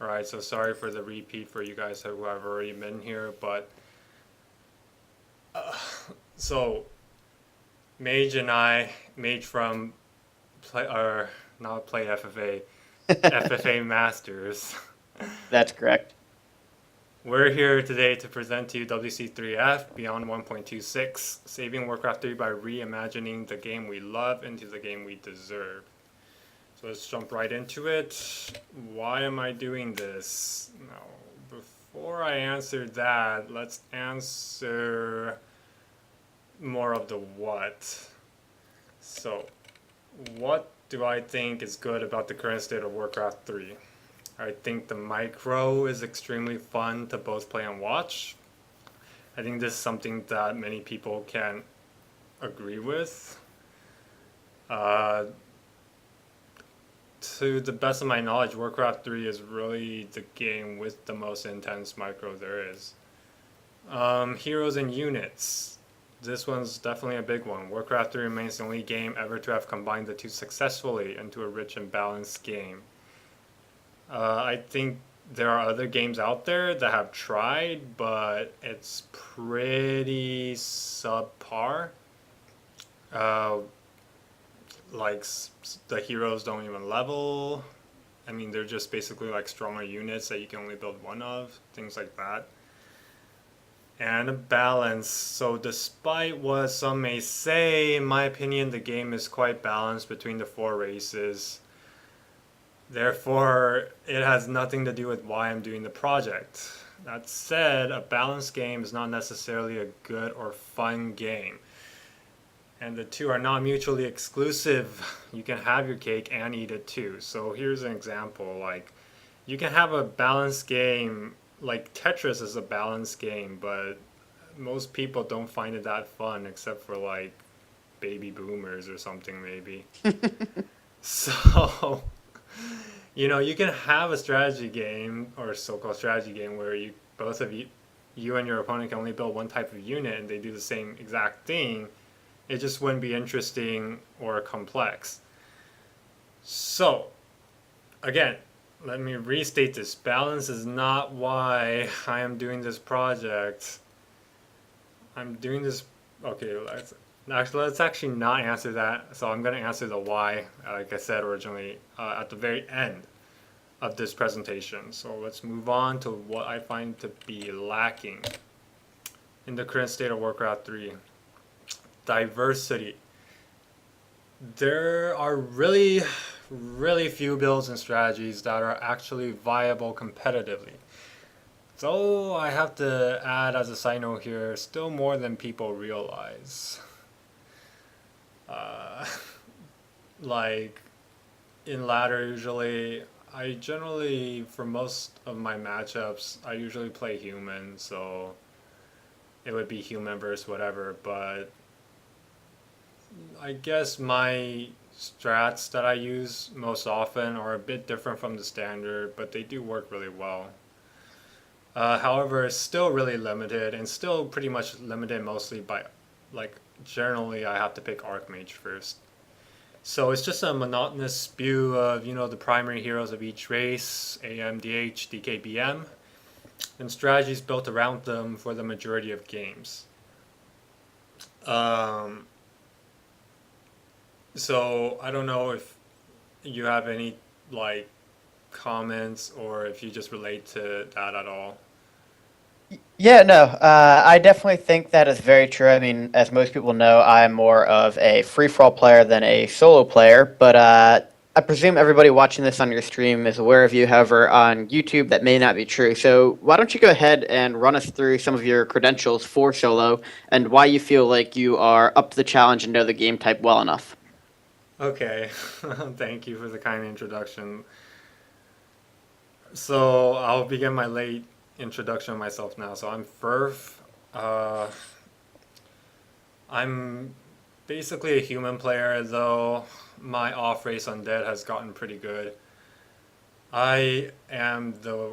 Alright, so sorry for the repeat for you guys who have already been here, but so Mage from play or not play FFA, FFA Masters. That's correct. We're here today to present to you WC3F Beyond 1.26, saving Warcraft 3 by reimagining the game we love into the game we deserve. So let's jump right into it. Why am I doing this? Now, before I answer that, let's answer more of the what. So, what do I think is good about the current state of Warcraft 3? I think the micro is extremely fun to both play and watch. I think this is something that many people can agree with. Uh, to the best of my knowledge, Warcraft 3 is really the game with the most intense micro there is. Heroes and units. This one's definitely a big one. Warcraft 3 remains the only game ever to have combined the two successfully into a rich and balanced game. I think there are other games out there that have tried, but it's pretty subpar. Uh, like the heroes don't even level. I mean, they're just basically like stronger units that you can only build one of, things like that. And a balance. So, despite what some may say, in my opinion, the game is quite balanced between the four races. Therefore, it has nothing to do with why I'm doing the project. That said, a balanced game is not necessarily a good or fun game. And the two are not mutually exclusive. You can have your cake and eat it too. So here's an example. Like, you can have a balanced game, like Tetris is a balanced game, but most people don't find it that fun except for like baby boomers or something maybe. So, you can have a strategy game or a so-called strategy game where you and your opponent can only build one type of unit and they do the same exact thing. It just wouldn't be interesting or complex. So, again, let me restate this. Balance is not why I am doing this project. I'm doing this. Okay, let's actually not answer that. So I'm going to answer the why, like I said originally, at the very end of this presentation. So let's move on to what I find to be lacking in the current state of Warcraft 3. Diversity. There are really, really few builds and strategies that are actually viable competitively. So I have to add as a side note here, still more than people realize. Uh, like in ladder, usually I generally, for most of my matchups, I usually play human, so it would be human versus whatever. But I guess my strats that I use most often are a bit different from the standard, but they do work really well. However, it's still really limited and still pretty much limited mostly by, like, generally I have to pick Archmage first. So it's just a monotonous spew of, the primary heroes of each race, AM, DH, DK, BM, and strategies built around them for the majority of games. Um, so I don't know if you have any, like, comments or if you just relate to that at all. Yeah, no, I definitely think that is very true. I mean, as most people know, I'm more of a free-for-all player than a solo player, but I presume everybody watching this on your stream is aware of you. However, on YouTube, that may not be true. So why don't you go ahead and run us through some of your credentials for solo and why you feel like you are up to the challenge and know the game type well enough? Okay, thank you for the kind introduction. So I'll begin my late introduction of myself now. So I'm Furf. Uh, I'm basically a human player, though my off-race undead has gotten pretty good. I am the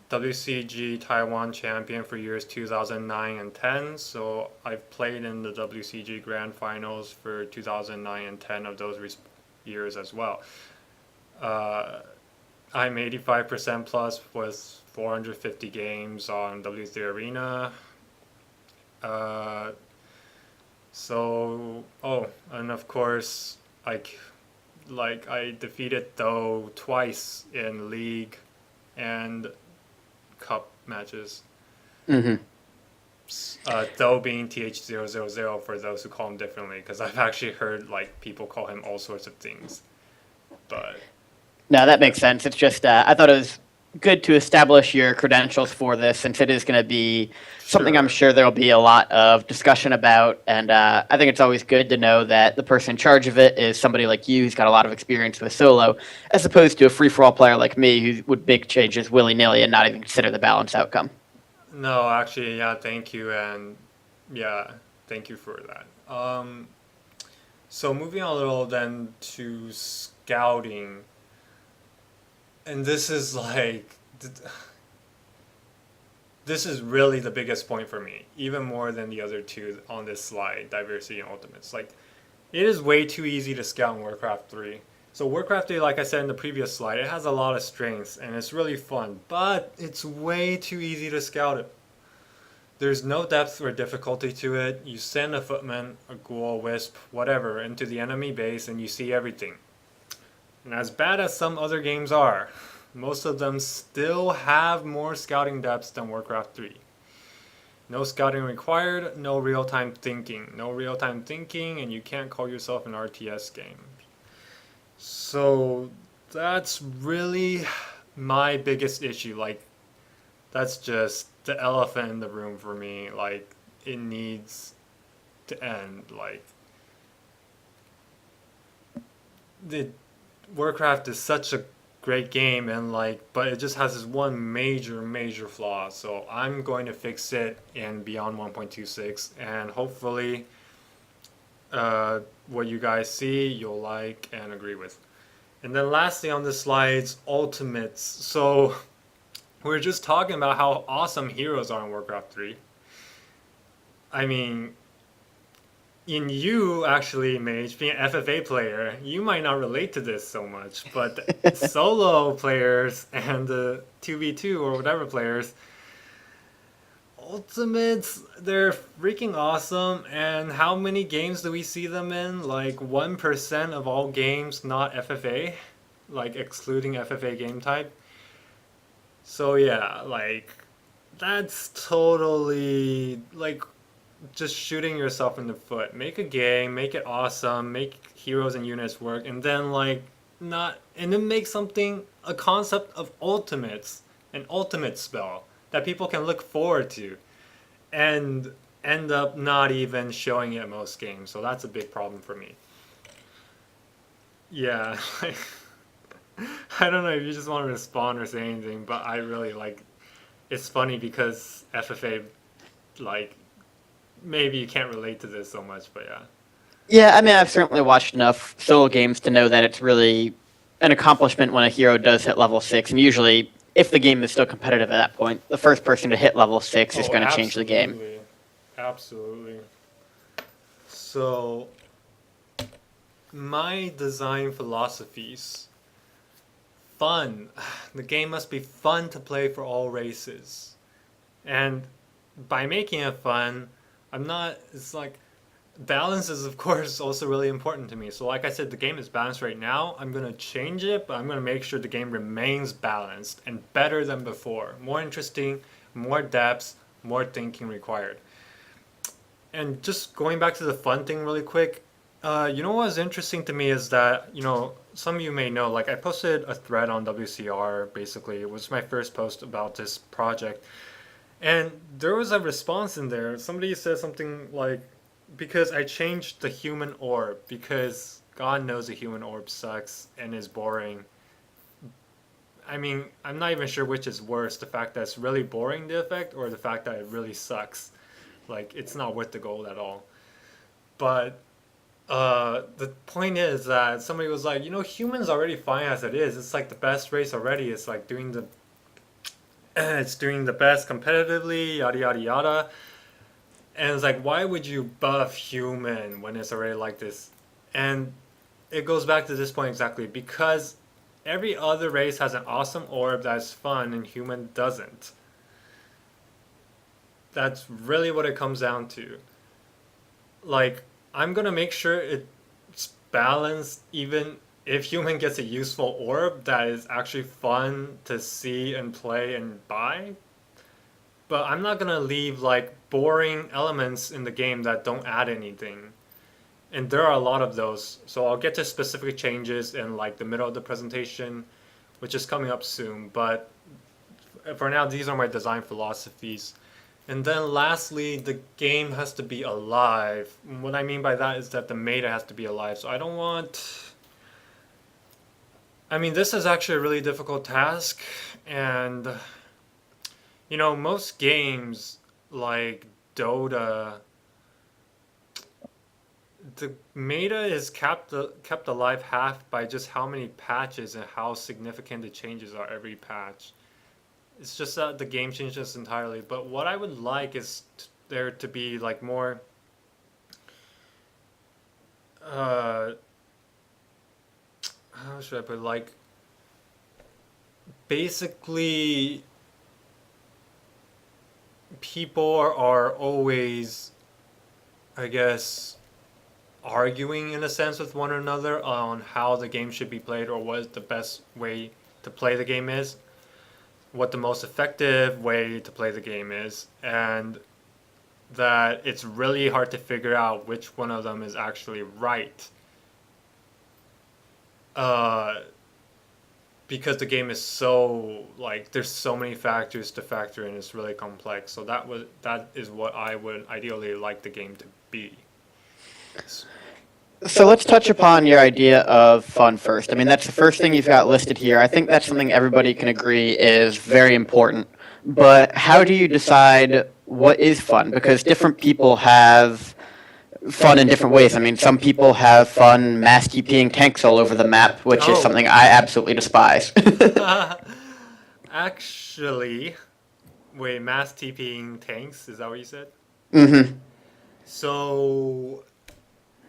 WCG Taiwan champion for years 2009 and 10, so I've played in the WCG Grand Finals for 2009 and 10 of those years as well. Uh, I'm 85% plus with 450 games on W3 Arena. Uh, and of course, I defeated Though twice in league and cup matches. Hmm. Though being TH000 for those who call him differently, because I've actually heard like people call him all sorts of things. But No, that yeah, makes sense. It's just I thought it was good to establish your credentials for this, since it is going to be something I'm sure. sure there'll be a lot of discussion about. And I think it's always good to know that the person in charge of it is somebody like you who's got a lot of experience with solo, as opposed to a free for all player like me who would make changes willy nilly and not even consider the balance outcome. No, actually, yeah, thank you, and yeah, thank you for that. So moving on a little then to scouting, and this is really the biggest point for me, even more than the other two on this slide, diversity and ultimates. Like, it is way too easy to scout in Warcraft 3. So Warcraft 3, like I said in the previous slide, it has a lot of strengths and it's really fun, but it's way too easy to scout it. There's no depth or difficulty to it. You send a footman, a ghoul, wisp, whatever, into the enemy base and you see everything. And as bad as some other games are, most of them still have more scouting depths than Warcraft 3. No scouting required, no real-time thinking. No real-time thinking, and you can't call yourself an RTS game. So that's really my biggest issue. Like, that's just the elephant in the room for me. Like, it needs to end. Like, the Warcraft is such a great game, and like, but it just has this one major flaw. So I'm going to fix it in Beyond 1.26, and hopefully, what you guys see, you'll like and agree with. And then lastly on the slides, ultimates. So we're just talking about how awesome heroes are in Warcraft 3. I mean, in you actually, Mage, being an FFA player, you might not relate to this so much, but solo players and the 2v2 or whatever players, ultimates, they're freaking awesome. And how many games do we see them in? Like 1% of all games not FFA, like excluding FFA game type. So yeah, like that's totally like just shooting yourself in the foot. Make a game, make it awesome, make heroes and units work, and then like not and then make something a concept of ultimates, an ultimate spell that people can look forward to, and end up not even showing it most games. So that's a big problem for me. Yeah, I don't know if you just want to respond or say anything, but I really like. It's funny because FFA, like, maybe you can't relate to this so much, but yeah. Yeah, I mean, I've certainly watched enough solo games to know that it's really an accomplishment when a hero does hit level 6, and usually, if the game is still competitive at that point, the first person to hit level 6 is Oh, going to change the game. absolutely. Absolutely. So, my design philosophies. Fun. The game must be fun to play for all races. And by making it fun, it's like, balance is of course also really important to me. So like I said, the game is balanced right now. I'm going to change it, but I'm going to make sure the game remains balanced and better than before. More interesting, more depth, more thinking required. And just going back to the fun thing really quick, you know what's interesting to me is that, some of you may know, like I posted a thread on WCR, basically. It was my first post about this project. And there was a response in there. Somebody said something like, because I changed the human orb, because God knows the human orb sucks and is boring. I mean, I'm not even sure which is worse, the fact that it's really boring, the effect, or the fact that it really sucks. Like, it's not worth the gold at all. But the point is that somebody was like, humans already fine as it is. It's like the best race already. It's like it's doing the best competitively, yada yada yada. And it's like, why would you buff human when it's already like this? And it goes back to this point exactly, because every other race has an awesome orb that's fun and human doesn't. That's really what it comes down to. Like, I'm gonna make sure it's balanced even if human gets a useful orb that is actually fun to see and play and buy. But I'm not gonna leave like boring elements in the game that don't add anything. And there are a lot of those. So I'll get to specific changes in like the middle of the presentation, which is coming up soon. But for now, these are my design philosophies. And then lastly, the game has to be alive. What I mean by that is that the meta has to be alive. So I don't want... I mean, this is actually a really difficult task. And, you know, most games like Dota, the meta is kept alive half by just how many patches and how significant the changes are every patch. It's just that the game changes entirely. But what I would like is there to be like more how should I put it? Like basically people are always, I guess, arguing in a sense with one another on how the game should be played or what the best way to play the game is, what the most effective way to play the game is, and that it's really hard to figure out which one of them is actually right. Because the game is so, like, there's so many factors to factor in, it's really complex. So that is what I would ideally like the game to be. So let's touch upon your idea of fun first. I mean, that's the first thing you've got listed here. I think that's something everybody can agree is very important. But how do you decide what is fun? Because different people have fun in different ways. I mean, some people have fun mass TPing tanks all over the map, which is something I absolutely despise. Actually, wait, mass TPing tanks, is that what you said? Mm-hmm. So,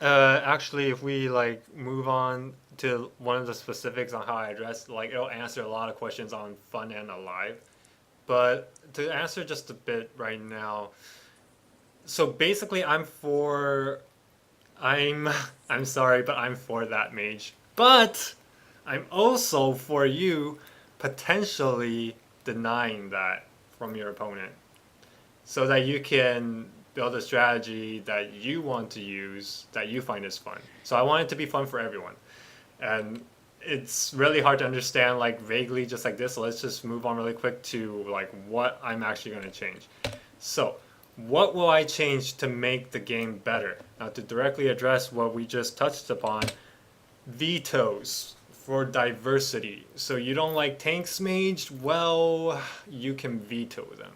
actually, if we like move on to one of the specifics on how I address, like it'll answer a lot of questions on fun and alive. But to answer just a bit right now, so basically, I'm I'm sorry, but I'm for that mage. But I'm also for you potentially denying that from your opponent, so that you can build a strategy that you want to use that you find is fun. So I want it to be fun for everyone. And it's really hard to understand like vaguely just like this. So let's just move on really quick to like what I'm actually going to change. So what will I change to make the game better? Now to directly address what we just touched upon, vetoes for diversity. So you don't like tanks maged? Well, you can veto them.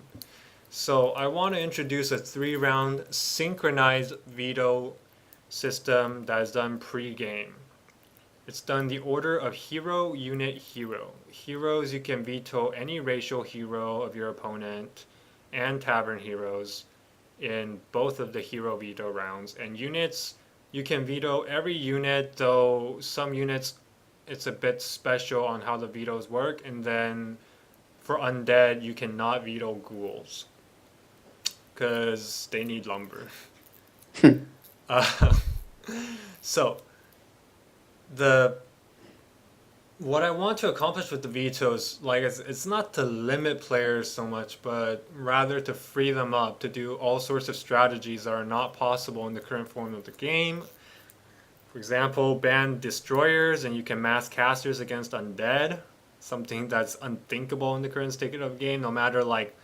So I want to introduce a 3-round synchronized veto system that is done pre-game. It's done the order of hero, unit, hero. Heroes, you can veto any racial hero of your opponent and tavern heroes in both of the hero veto rounds. And units, you can veto every unit, though some units it's a bit special on how the vetoes work. And then for undead, you cannot veto ghouls because they need lumber. So what I want to accomplish with the vetoes, like it's not to limit players so much, but rather to free them up to do all sorts of strategies that are not possible in the current form of the game. For example, ban destroyers and you can mass casters against undead, something that's unthinkable in the current state of the game, no matter like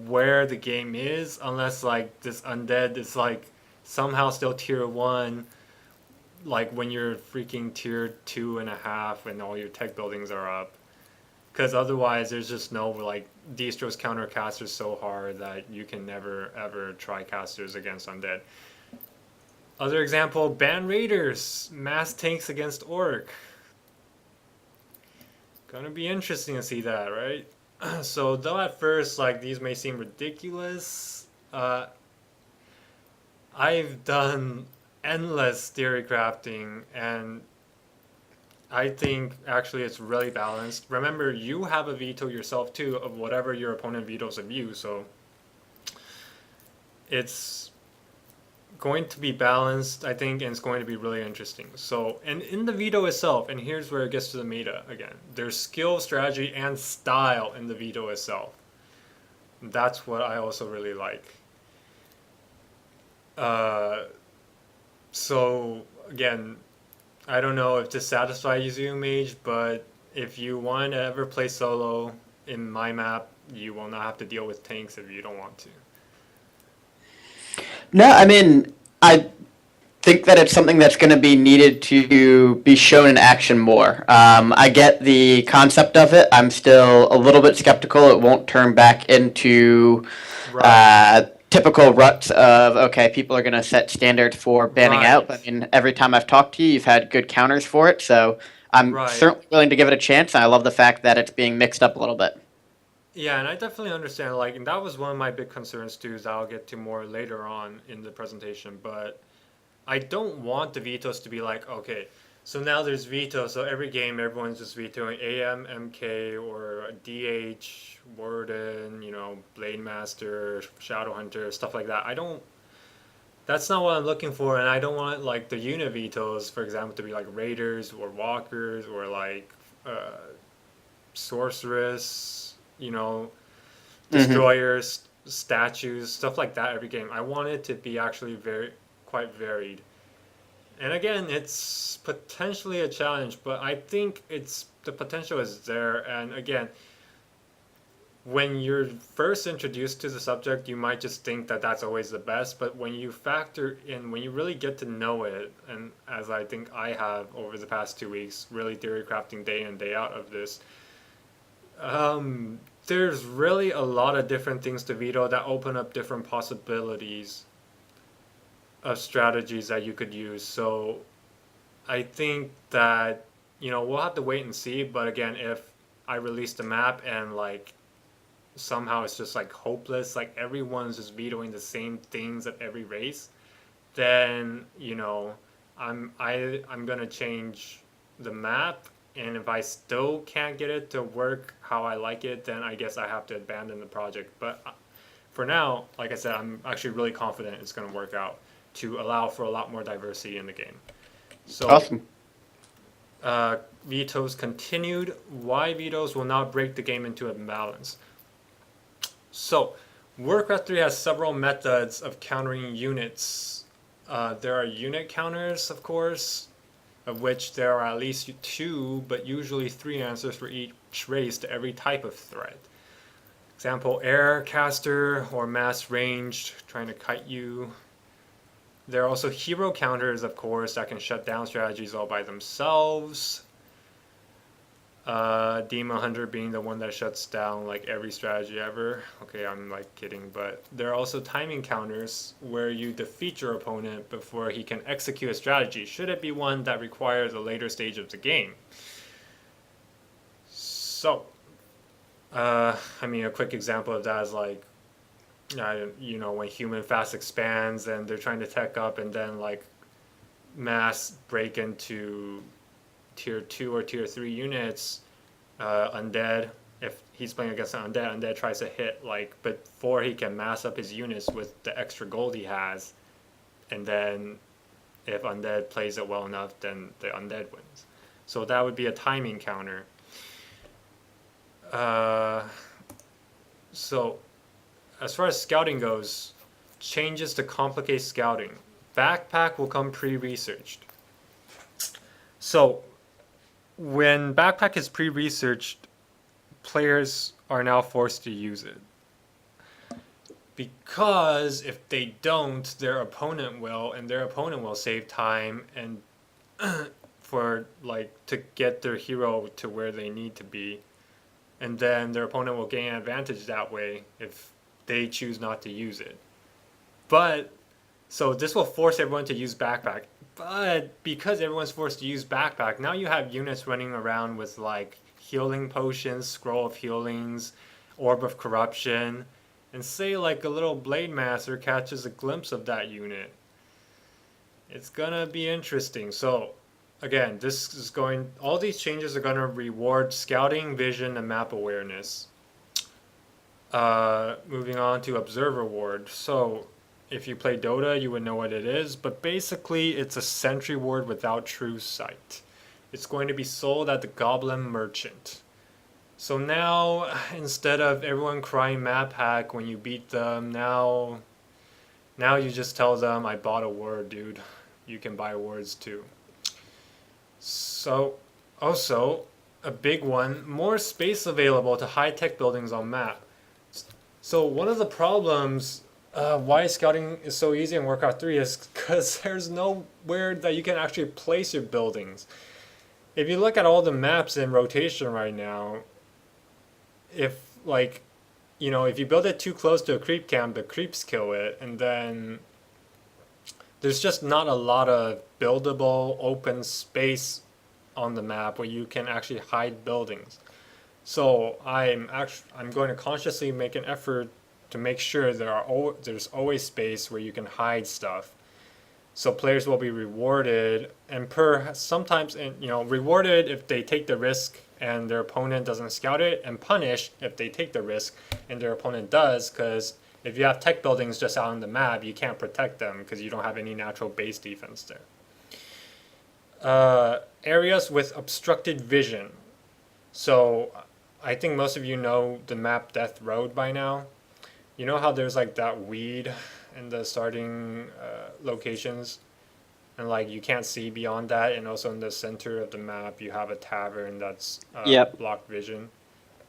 where the game is, unless like this undead is like somehow still tier 1, like when you're freaking tier 2.5 and all your tech buildings are up, because otherwise there's just no like destros counter casters so hard that you can never ever try casters against undead. Other example, ban raiders, mass tanks against orc. Gonna be interesting to see that, right? So though at first like these may seem ridiculous, I've done endless theory crafting, and I think actually it's really balanced. Remember, you have a veto yourself too of whatever your opponent vetoes of you, so it's going to be balanced, I think, and it's going to be really interesting. So, and in the veto itself, and here's where it gets to the meta again. There's skill, strategy, and style in the veto itself. That's what I also really like. Uh, so again, I don't know if this satisfies you, Mage, but if you want to ever play solo in my map, you will not have to deal with tanks if you don't want to. No, I mean, I think that it's something that's going to be needed to be shown in action more. I get the concept of it. I'm still a little bit skeptical it won't turn back into Right, typical ruts of, okay, people are going to set standards for banning out. right, I mean, every time I've talked to you, you've had good counters for it. So I'm right. certainly willing to give it a chance. And I love the fact that it's being mixed up a little bit. Yeah, and I definitely understand. Like, and that was one of my big concerns too, is I'll get to more later on in the presentation. But I don't want the vetoes to be like, okay, so now there's vetoes, so every game everyone's just vetoing AM, MK, or DH, Warden, Blade Master, Shadow Hunter, stuff like that. I don't. That's not what I'm looking for, and I don't want like the unit vetoes, for example, to be like Raiders or Walkers or like uh, Sorceress, Hmm. Destroyers, statues, stuff like that every game. I want it to be actually very quite varied. And again, it's potentially a challenge, but I think it's the potential is there. And again, when you're first introduced to the subject, you might just think that that's always the best. But when you factor in, when you really get to know it, and as I think I have over the past 2 weeks, really theory crafting day in, day out of this, there's really a lot of different things to veto that open up different possibilities of strategies that you could use. So I think that we'll have to wait and see. But again, if I release the map and like somehow it's just like hopeless, like everyone's just vetoing the same things at every race, then I'm gonna change the map. And if I still can't get it to work how I like it, then I guess I have to abandon the project. But for now, like I said, I'm actually really confident it's going to work out to allow for a lot more diversity in the game. So Awesome. vetoes continued. Why vetoes will not break the game into a balance. So Warcraft 3 has several methods of countering units. There are unit counters, of course, of which there are at least two, but usually three answers for each race to every type of threat. Example, air caster or mass ranged, trying to kite you. There are also hero counters, of course, that can shut down strategies all by themselves. Demon Hunter being the one that shuts down like every strategy ever. Okay, I'm like kidding, but there are also timing counters where you defeat your opponent before he can execute a strategy, should it be one that requires a later stage of the game. So, I mean, a quick example of that is like, when human fast expands and they're trying to tech up and then like mass break into tier 2 or tier 3 units, undead, if he's playing against an undead tries to hit like before he can mass up his units with the extra gold he has, and then if undead plays it well enough, then the undead wins. So that would be a timing counter. uh, so as far as scouting goes, changes to complicate scouting. Backpack will come pre-researched. So when backpack is pre-researched, players are now forced to use it. Because if they don't, their opponent will, and their opponent will save time and for like to get their hero to where they need to be. And then their opponent will gain advantage that way if they choose not to use it. But so this will force everyone to use backpack. But because everyone's forced to use backpack, now you have units running around with like healing potions, scroll of healings, orb of corruption, and say like a little blade master catches a glimpse of that unit. It's gonna be interesting. So again, this is going. All these changes are going to reward scouting, vision, and map awareness. Moving on to observer ward. So, if you play Dota, you would know what it is, but basically, it's a sentry ward without true sight. It's going to be sold at the Goblin Merchant. So now, instead of everyone crying map hack when you beat them, now you just tell them, I bought a word, dude. You can buy words too. So, also, a big one, more space available to high-tech buildings on map. So one of the problems why scouting is so easy in Warcraft 3 is because there's nowhere that you can actually place your buildings. If you look at all the maps in rotation right now, if like, if you build it too close to a creep camp, the creeps kill it, and then there's just not a lot of buildable open space on the map where you can actually hide buildings. So I'm going to consciously make an effort to make sure there's always space where you can hide stuff. So players will be rewarded sometimes rewarded if they take the risk and their opponent doesn't scout it, and punished if they take the risk and their opponent does, because if you have tech buildings just out on the map, you can't protect them because you don't have any natural base defense there. Areas with obstructed vision. So I think most of you know the map Death Road by now. You know how there's like that weed in the starting locations, and like you can't see beyond that, and also in the center of the map you have a tavern that's Yep. blocked vision.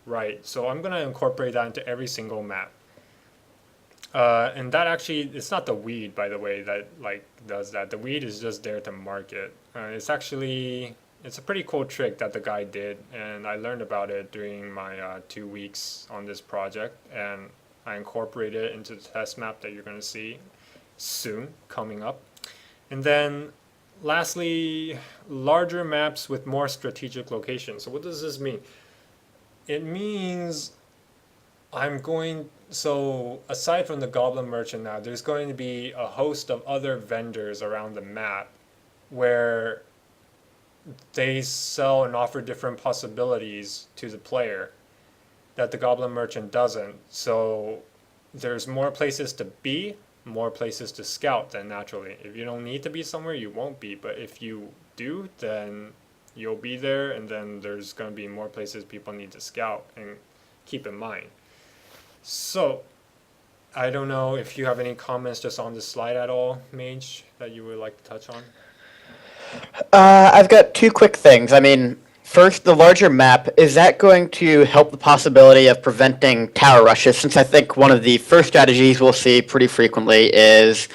Right. So I'm gonna incorporate that into every single map. And that actually, it's not the weed, by the way, that like does that. The weed is just there to mark it. It's a pretty cool trick that the guy did, and I learned about it during my 2 weeks on this project, and I incorporated it into the test map that you're going to see soon coming up. And then lastly, larger maps with more strategic locations. So what does this mean? It means so aside from the Goblin Merchant now, there's going to be a host of other vendors around the map where they sell and offer different possibilities to the player that the Goblin Merchant doesn't. So there's more places to be, more places to scout then naturally. If you don't need to be somewhere, you won't be. But if you do, then you'll be there, and then there's going to be more places people need to scout and keep in mind. So I don't know if you have any comments just on this slide at all, Mage, that you would like to touch on. I've got two quick things. I mean, first, the larger map, is that going to help the possibility of preventing tower rushes? Since I think one of the first strategies we'll see pretty frequently is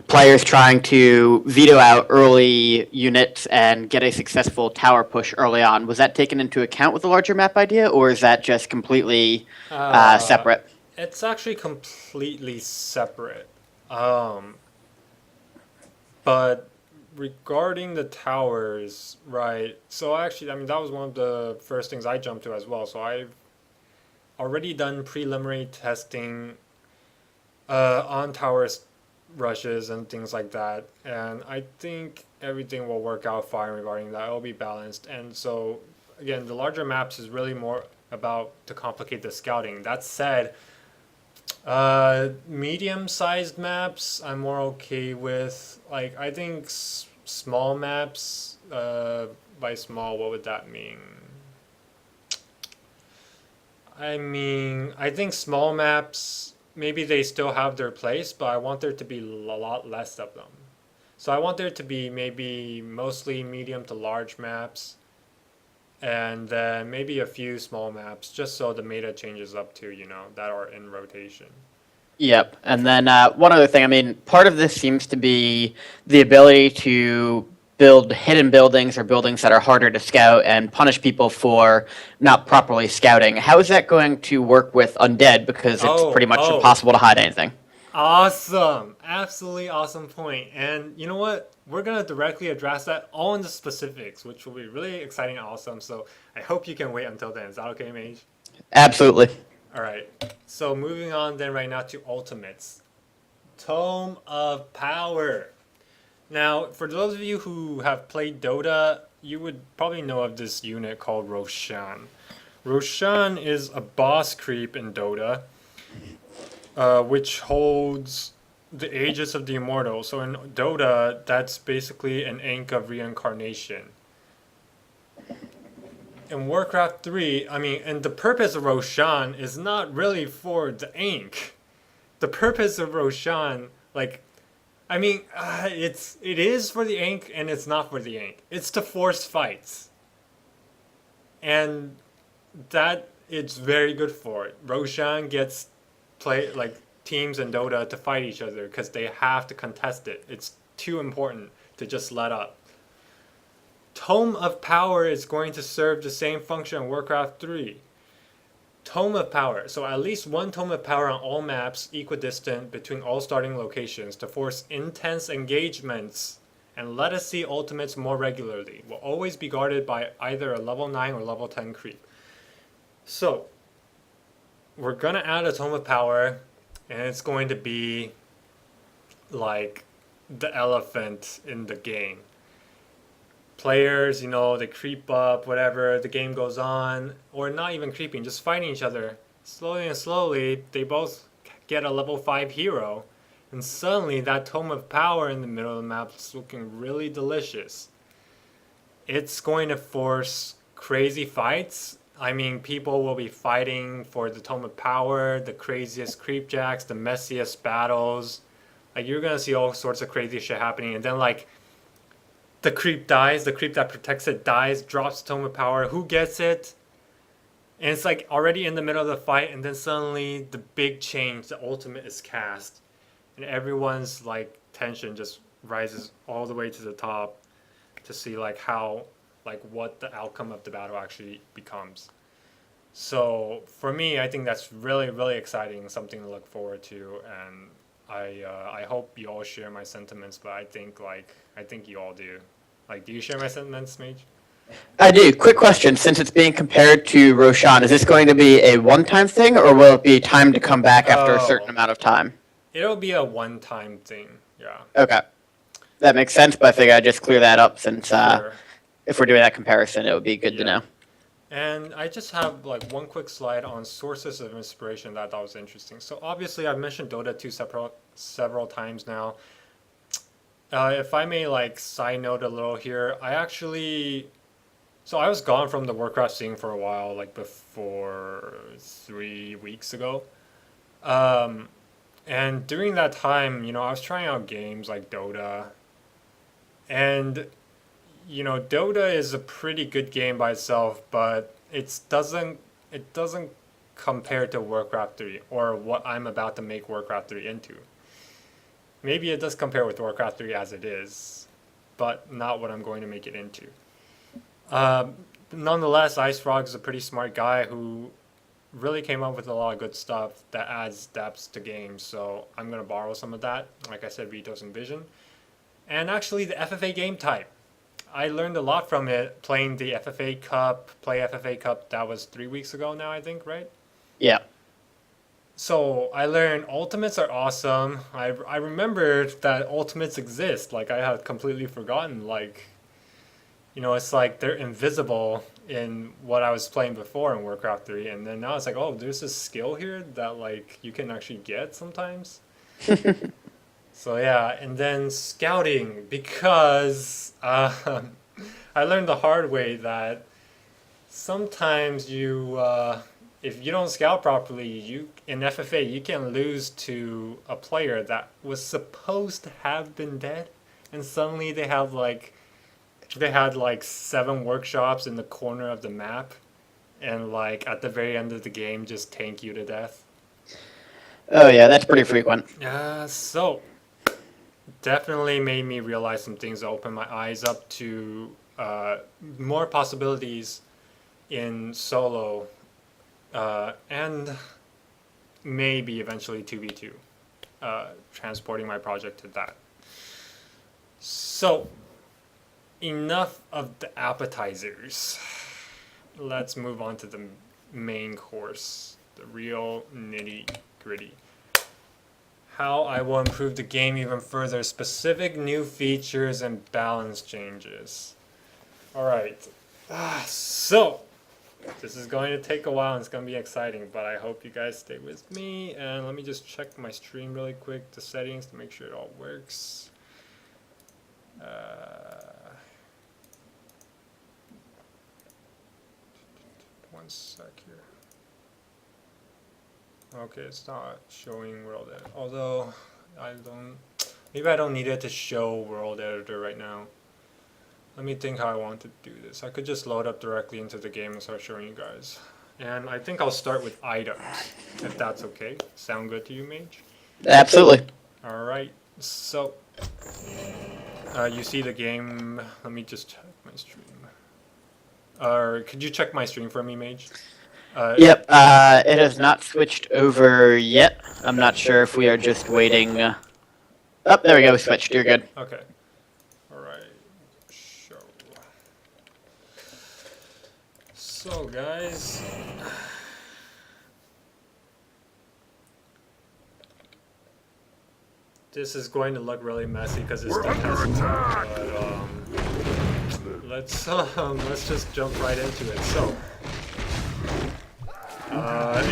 players trying to veto out early units and get a successful tower push early on. Was that taken into account with the larger map idea, or is that just completely separate? It's actually completely separate. But regarding the towers, right? So actually, I mean, that was one of the first things I jumped to as well. So I've already done preliminary testing on towers rushes and things like that, and I think everything will work out fine regarding that. It'll be balanced. And so again, the larger maps is really more about to complicate the scouting. That said, medium-sized maps I'm more okay with. Like, I think small maps, by small, what would that mean? I think small maps, maybe they still have their place, but I want there to be a lot less of them. So I want there to be maybe mostly medium to large maps, and then maybe a few small maps, just so the meta changes up to, that are in rotation. Yep. And then one other thing, I mean, part of this seems to be the ability to build hidden buildings or buildings that are harder to scout and punish people for not properly scouting. How is that going to work with undead? Because it's pretty much impossible to hide anything. Awesome. Absolutely awesome point. And you know what? We're going to directly address that all in the specifics, which will be really exciting and awesome. So I hope you can wait until then. Is that okay, Mage? Absolutely. All right. So moving on then right now to ultimates. Tome of Power. Now, for those of you who have played Dota, you would probably know of this unit called Roshan. Roshan is a boss creep in Dota, which holds the Aegis of the Immortal. So in Dota, that's basically an Ankh of reincarnation. In Warcraft 3, and the purpose of Roshan is not really for the Ankh. The purpose of Roshan, it is for the Ankh and it's not for the Ankh. It's to force fights. And that it's very good for it. Roshan gets teams in Dota to fight each other because they have to contest it. It's too important to just let up. Tome of Power is going to serve the same function in Warcraft 3. Tome of Power. So at least one Tome of Power on all maps equidistant between all starting locations to force intense engagements and let us see ultimates more regularly. Will always be guarded by either a level 9 or level 10 creep. So, we're going to add a Tome of Power, and it's going to be like the elephant in the game. Players, they creep up, whatever, the game goes on, or not even creeping, just fighting each other. Slowly and slowly, they both get a level 5 hero, and suddenly that Tome of Power in the middle of the map is looking really delicious. It's going to force crazy fights. People will be fighting for the Tome of Power, the craziest creepjacks, the messiest battles. You're gonna see all sorts of crazy shit happening, and then the creep dies, the creep that protects it dies, drops Tome of Power. Who gets it? And it's already in the middle of the fight, and then suddenly the big change, the ultimate is cast. And everyone's tension just rises all the way to the top to see how what the outcome of the battle actually becomes. So for me, I think that's really, really exciting, something to look forward to, and I hope you all share my sentiments, but I think you all do. Do you share my sentiments, Mage? I do. Quick question. Since it's being compared to Roshan, is this going to be a one-time thing, or will it be time to come back after a certain amount of time? It'll be a one-time thing, yeah. Okay. That makes sense, but I figured I'd just clear that up since Sure. if we're doing that comparison, it would be good to know. And I just have one quick slide on sources of inspiration that I thought was interesting. So obviously I've mentioned Dota 2 several times now. If I may side note a little here, I was gone from the Warcraft scene for a while, before 3 weeks ago. And during that time, I was trying out games like Dota. And Dota is a pretty good game by itself, but it doesn't compare to Warcraft 3 or what I'm about to make Warcraft 3 into. Maybe it does compare with Warcraft 3 as it is, but not what I'm going to make it into. Nonetheless, Ice Frog is a pretty smart guy who really came up with a lot of good stuff that adds depth to games, so I'm going to borrow some of that. Like I said, Veto's Envision. And actually the FFA game type. I learned a lot from it playing the FFA Cup, that was 3 weeks ago now, I think, right? Yeah. So I learned ultimates are awesome. I remembered that ultimates exist. I had completely forgotten. It's they're invisible in what I was playing before in Warcraft 3. And then now it's oh, there's this skill here that you can actually get sometimes. So yeah, and then scouting, because I learned the hard way that sometimes if you don't scout properly, in FFA you can lose to a player that was supposed to have been dead, and suddenly they had 7 workshops in the corner of the map, and at the very end of the game just tank you to death. Oh yeah, that's pretty frequent. So definitely made me realize some things that opened my eyes up to more possibilities in solo, and maybe eventually 2v2, transporting my project to that. So enough of the appetizers. Let's move on to the main course, the real nitty gritty. how I will improve the game even further. Specific new features and balance changes. Alright. So, this is going to take a while and it's going to be exciting, but I hope you guys stay with me. And let me just check my stream really quick, the settings, to make sure it all works. One sec here. Okay, it's not showing world editor. Although, maybe I don't need it to show world editor right now. Let me think how I want to do this. I could just load up directly into the game and start showing you guys. And I think I'll start with items, if that's okay. Sound good to you, Mage? Absolutely. Alright, so you see the game. Let me just check my stream. Could you check my stream for me, Mage? Yep, it has not switched over yet. I'm not sure if we are just waiting. Oh, there we go, we switched. You're good. Okay. Alright. Show. So, guys. This is going to look really messy because it's the test time, but let's just jump right into it. So,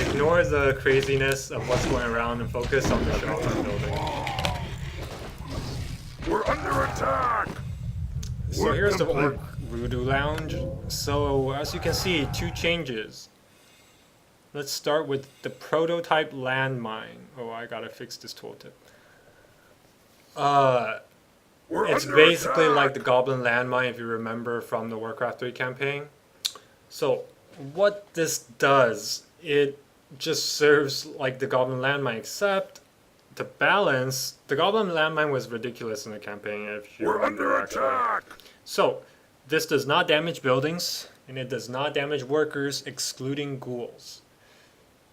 ignore the craziness of what's going around and focus on the shelf I'm building. We're under attack! So here's the Orc Voodoo Lounge. So as you can see, 2 changes. Let's start with the prototype landmine. Oh, I gotta fix this tooltip. It's basically like the Goblin landmine if you remember from the Warcraft III campaign. So what this does, it just serves like the Goblin landmine, except the balance. The Goblin landmine was ridiculous in the campaign if you remember actually. So this does not damage buildings and it does not damage workers, excluding ghouls.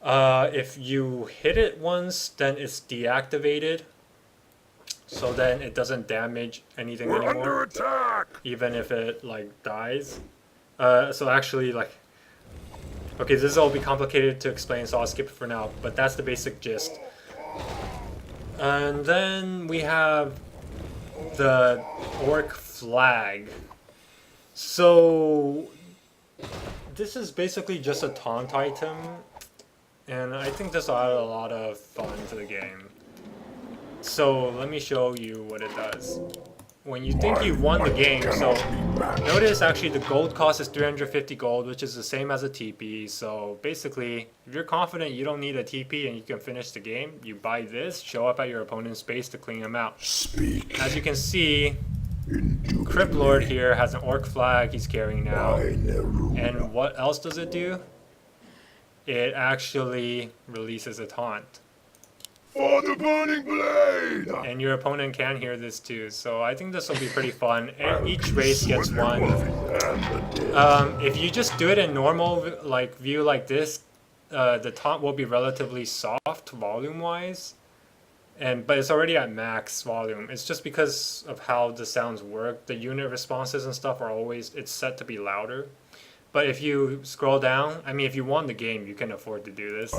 If you hit it once, then it's deactivated. So then it doesn't damage anything anymore, even if it like dies. So actually, like, okay, this will be complicated to explain, so I'll skip it for now. But that's the basic gist. And then we have the Orc flag. So this is basically just a taunt item, and I think this will add a lot of fun to the game. So let me show you what it does. When you think you've won the game, so notice actually the gold cost is 350 gold, which is the same as a TP. So basically, if you're confident you don't need a TP and you can finish the game, you buy this, show up at your opponent's base to clean them out. As you can see, Crypt Lord here has an Orc flag he's carrying now. And what else does it do? It actually releases a taunt. For the burning blade! And your opponent can hear this too, so I think this will be pretty fun. And each race gets one. If you just do it in normal view like this, the taunt will be relatively soft volume-wise, but it's already at max volume. It's just because of how the sounds work. The unit responses and stuff are always, it's set to be louder. But if you scroll down, I mean, if you won the game, you can afford to do this.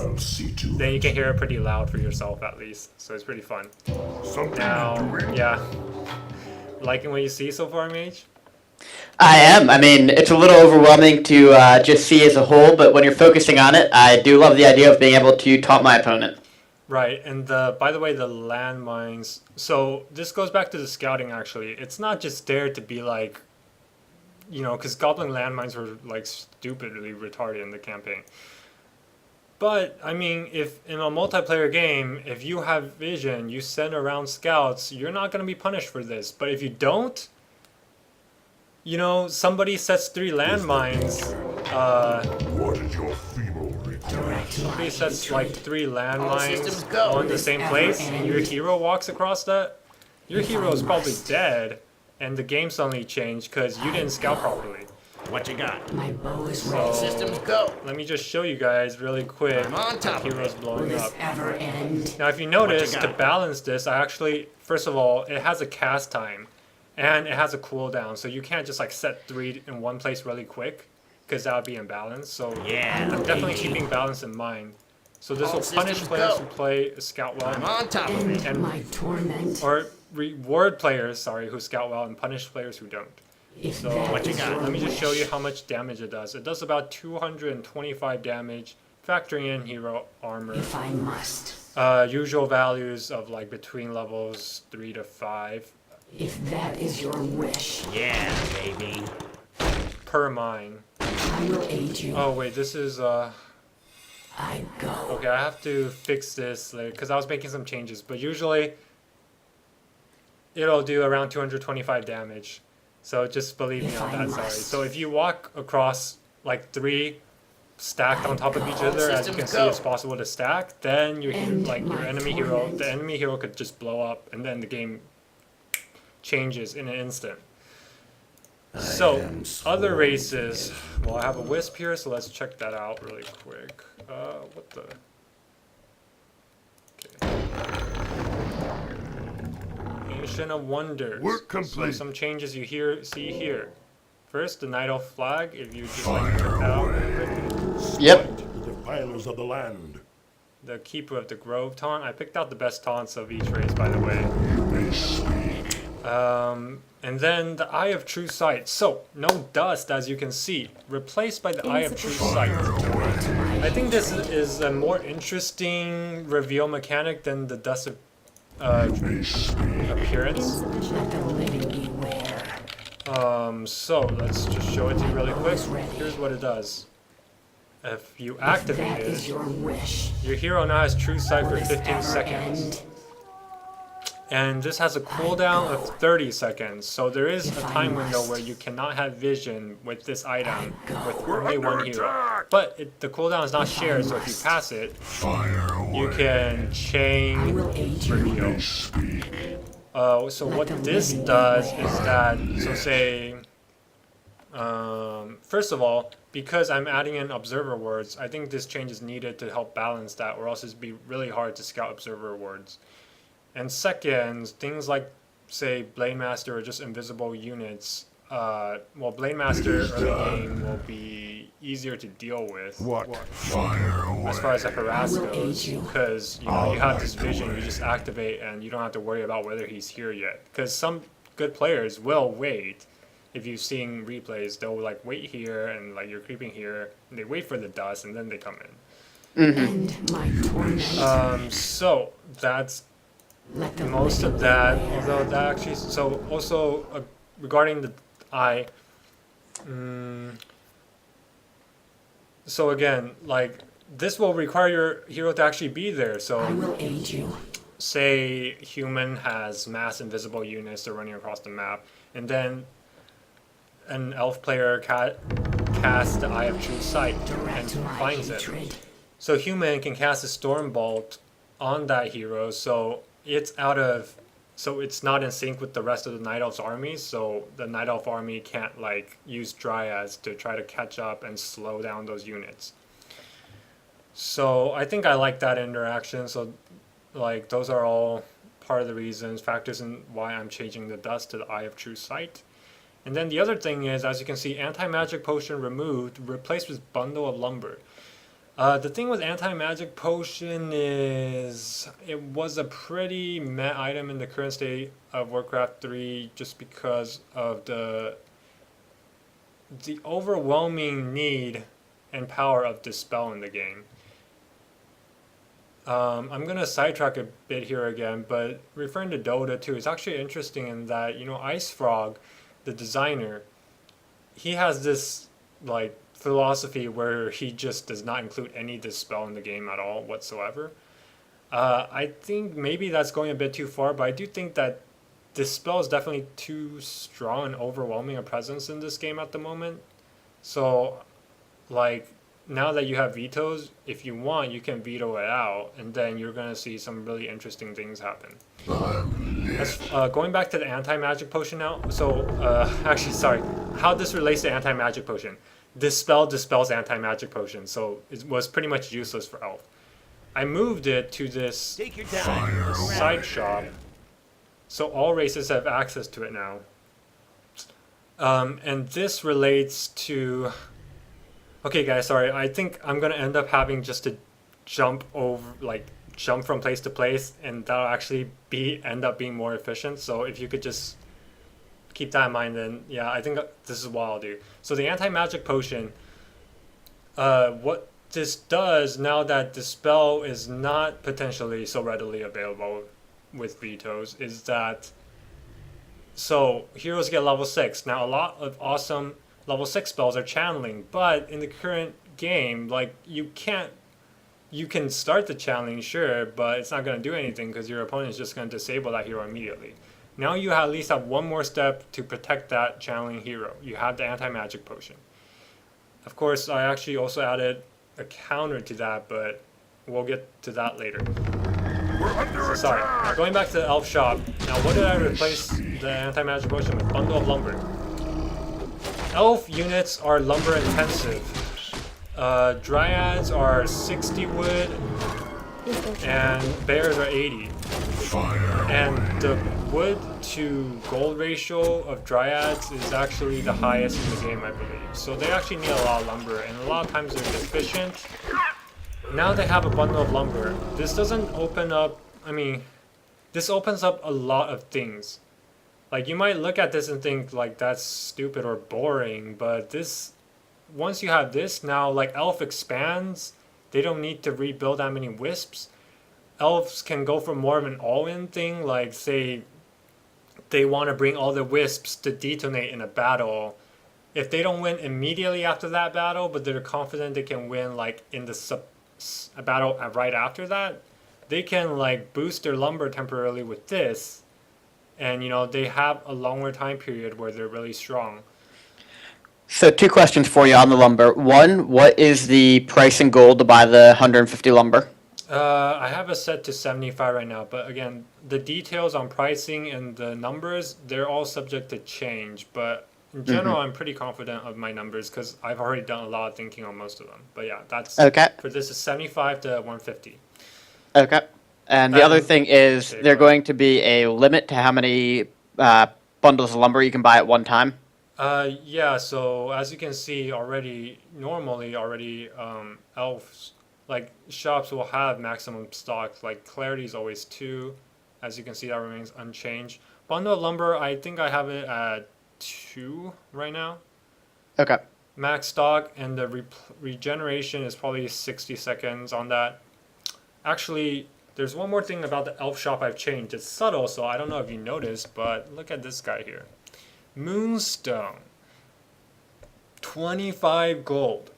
Then you can hear it pretty loud for yourself, at least. So it's pretty fun. Now, yeah. Liking what you see so far, Mage? I am. I mean, it's a little overwhelming to just see as a whole, but when you're focusing on it, I do love the idea of being able to taunt my opponent. Right, and by the way, the landmines. So this goes back to the scouting, actually. It's not just there to be like, you know, because Goblin landmines were like stupidly retarded in the campaign. But, I mean, if in a multiplayer game, if you have vision, you send around scouts, you're not going to be punished for this. But if you don't, you know, somebody sets 3 landmines, What is your feeble request? somebody sets like 3 landmines on the same place, and your hero walks across that, your hero is probably dead. And the game suddenly changed because you didn't scout properly. What you got? My bow is ready. Systems go. Let me just show you guys really quick. I'm on top The of hero's it. Will blowing this up. ever end? Now, if you notice, What to you got? balance this, I actually, first of all, it has a cast time, and it has a cooldown, so you can't just like set 3 in one place really quick, because that would be imbalanced. So Yeah. I'm definitely keeping balance in mind. So this All will punish systems players go. who play scout well, I'm on top of it. End my torment. or reward players, who scout well, and punish players who don't. If So that What you is got? your let me just show you wish. how much damage it does. It does about 225 damage, factoring in hero armor. If I must. Usual values of like between levels 3 to 5 If that is your wish, Yeah, baby. per mine. I will aid you. Oh wait, this is I go. okay. I have to fix this because I was making some changes, but usually it'll do around 225 damage. So just believe me If on I that. Sorry. must. So if you walk across like 3 stacked on top of each other, as you can Systems see, go. it's possible to stack. Then your End your my enemy hero, torment. the enemy hero could just blow up, and then the game changes in an instant. So other races. Well, I have a wisp here, so let's check that out really quick. What the? Okay. Ancient of Wonders. Work So complete. some changes you see here. First, the Night Elf flag. If you just like check that out really quickly. Yep. To the defilers of the land. The Keeper of the Grove taunt. I picked out the best taunts of each race, by the way. They speak. And then the Eye of True Sight. So, no dust, as you can see. Replaced by the Eye of True Sight. I think this is a more interesting reveal mechanic than the dust of They speak. appearance. Let the living beware. So let's just show it to you really quick. Here's what it does. If you If activate that is it, your wish, your hero now has True Sight for will this 15 ever seconds. end? And this has a cooldown of 30 seconds. So there is a If I time window must. where you cannot have vision with this item go. with only one hero. But the cooldown is not shared, so if you pass it, Fire away. you can I chain will aid you. reveal. They speak. So what this does is that, so say, first of all, because I'm adding in observer words, I think this change is needed to help balance that, or else it'd be really hard to scout observer words. And second, things like, say, Blade Master or just invisible units, well, Blade Master early game will be easier to deal with. What? Fire away. As far as the harass I will aid goes, you. because you have this vision, you just activate and you don't have to worry about whether he's here yet. Because some good players will wait. If you've seen replays, they'll like wait here and like you're creeping here, and they wait for the dust and then they come in. End my torment. So that's Let the most living of that. beware. Although that actually, so also regarding the eye. So again, like this will require your hero to actually be there. So I will aid you. say human has mass invisible units they're running across the map, and then an elf player casts the Eye of True Sight and Direct my finds it. hatred. So human can cast a Storm Bolt on that hero, so it's not in sync with the rest of the Night Elf's army, so the Night Elf army can't like use Dryads to try to catch up and slow down those units. So I think I like that interaction, so like those are all part of the reasons, factors in why I'm changing the dust to the Eye of True Sight. And then the other thing is, as you can see, anti-magic potion removed, replaced with bundle of lumber. The thing with anti-magic potion is it was a pretty meh item in the current state of Warcraft 3 just because of the overwhelming need and power of Dispel in the game. I'm going to sidetrack a bit here again, but referring to Dota 2, it's actually interesting in that, Ice Frog, the designer, he has this like philosophy where he just does not include any Dispel in the game at all whatsoever. I think maybe that's going a bit too far, but I do think that Dispel is definitely too strong and overwhelming a presence in this game at the moment. So, like, now that you have vetoes, if you want, you can veto it out, and then you're going to see some really interesting things happen. Going back to the anti-magic potion now. So, actually, sorry. How this relates to anti-magic potion. Dispel dispels anti-magic potion, so it was pretty much useless for Elf. I moved it to this Take your time. side shop, so all races have access to it now. And this relates to... Okay guys, sorry, I think I'm going to end up having just to jump from place to place, and that'll actually end up being more efficient. So if you could just keep that in mind, then yeah, I think this is what I'll do. So the anti-magic potion, what this does now that the spell is not potentially so readily available with vetoes, is that so heroes get level 6. Now a lot of awesome level 6 spells are channeling, but in the current game, like you can start the channeling, sure, but it's not going to do anything because your opponent is just going to disable that hero immediately. Now you at least have one more step to protect that channeling hero. You have the anti-magic potion. Of course, I actually also added a counter to that, but we'll get to that later. Sorry. Now going back to the elf shop. Now what did I replace the anti-magic potion with? Bundle of lumber. Elf units are lumber intensive. Dryads are 60 wood, and bears are 80. And the wood to gold ratio of dryads is actually the highest in the game, I believe. So they actually need a lot of lumber, and a lot of times they're deficient. Now they have a bundle of lumber. This doesn't open up, this opens up a lot of things. Like you might look at this and think like that's stupid or boring, but this, once you have this, now like elf expands, they don't need to rebuild that many wisps. Elves can go for more of an all-in thing, like say they want to bring all the wisps to detonate in a battle. If they don't win immediately after that battle, but they're confident they can win like in the a battle right after that, they can like boost their lumber temporarily with this, and they have a longer time period where they're really strong. So 2 questions for you on the lumber. One, what is the price in gold to buy the 150 lumber? I have it set to 75 right now, but again, the details on pricing and the numbers, they're all subject to change, but in general, I'm pretty confident of my numbers because I've already done a lot of thinking on most of them. But yeah, that's okay. For this is 75 to 150. Okay. And the other thing is there's going to be a limit to how many bundles of lumber you can buy at one time. Yeah, so as you can see already, normally elves, like shops will have maximum stock, like clarity is always 2. As you can see, that remains unchanged. Bundle of lumber, I think I have it at 2 right now. Okay. Max stock, and the regeneration is probably 60 seconds on that. Actually, there's one more thing about the elf shop I've changed. It's subtle, so I don't know if you noticed, but look at this guy here. Moonstone. 25 gold.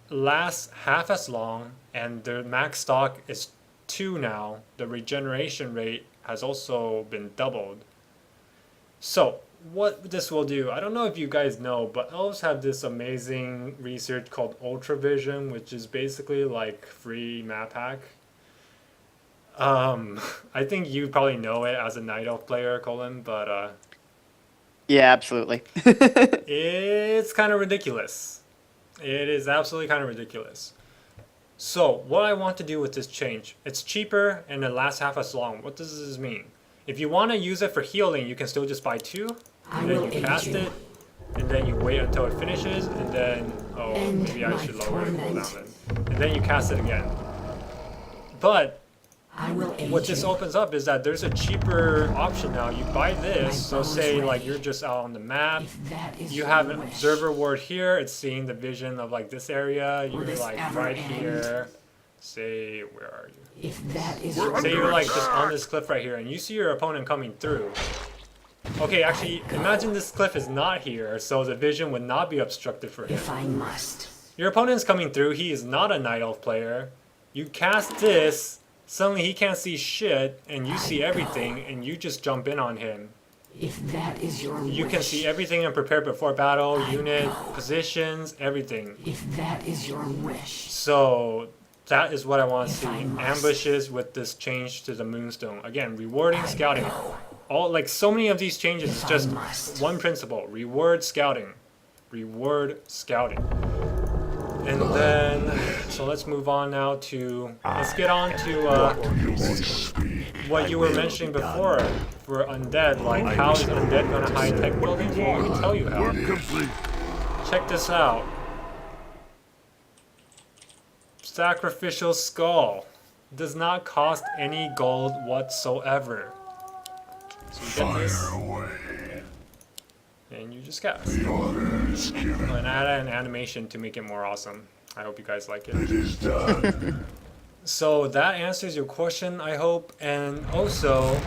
Lasts half as long, and the max stock is 2 now. The regeneration rate has also been doubled. So, what this will do, I don't know if you guys know, but elves have this amazing research called Ultravision, which is basically like free map hack. I think you probably know it as a night elf player, Colin, but yeah, absolutely. it's kind of ridiculous. It is absolutely kind of ridiculous. So, what I want to do with this change, it's cheaper and it lasts half as long. What does this mean? If you want to use it for healing, you can still just buy 2, and then you cast it, and then you wait until it finishes, and then, maybe I should lower the cooldown then. And then you cast it again. But what this opens up is that there's a cheaper option now. You buy this, so say like you're just out on the map, you have an observer ward here, it's seeing the vision of like this area, you're like right here. Say, where are you? Say you're like just on this cliff right here, and you see your opponent coming through. Okay, actually, imagine this cliff is not here, so the vision would not be obstructed for him. If I must. Your opponent's coming through, he is not a night elf player. You cast this, suddenly he can't see shit, and you see everything, and you just jump in on him. If that is your wish. You can see everything and prepare before battle, unit, positions, everything. If that is your wish. So that is what I want to see. Ambushes with this change to the Moonstone. Again, rewarding scouting. All like so many of these changes is just one principle: reward scouting, reward scouting. And then, so let's move on now to let's get on to what you were mentioning before for undead. Like, how is undead gonna high tech buildings? Well, let me tell you how. Check this out. Sacrificial Skull does not cost any gold whatsoever. So you get this, Fire away. and you just cast. The order is given. And add an animation to make it more awesome. I hope you guys like It it. is done. So that answers your question, I hope. And also,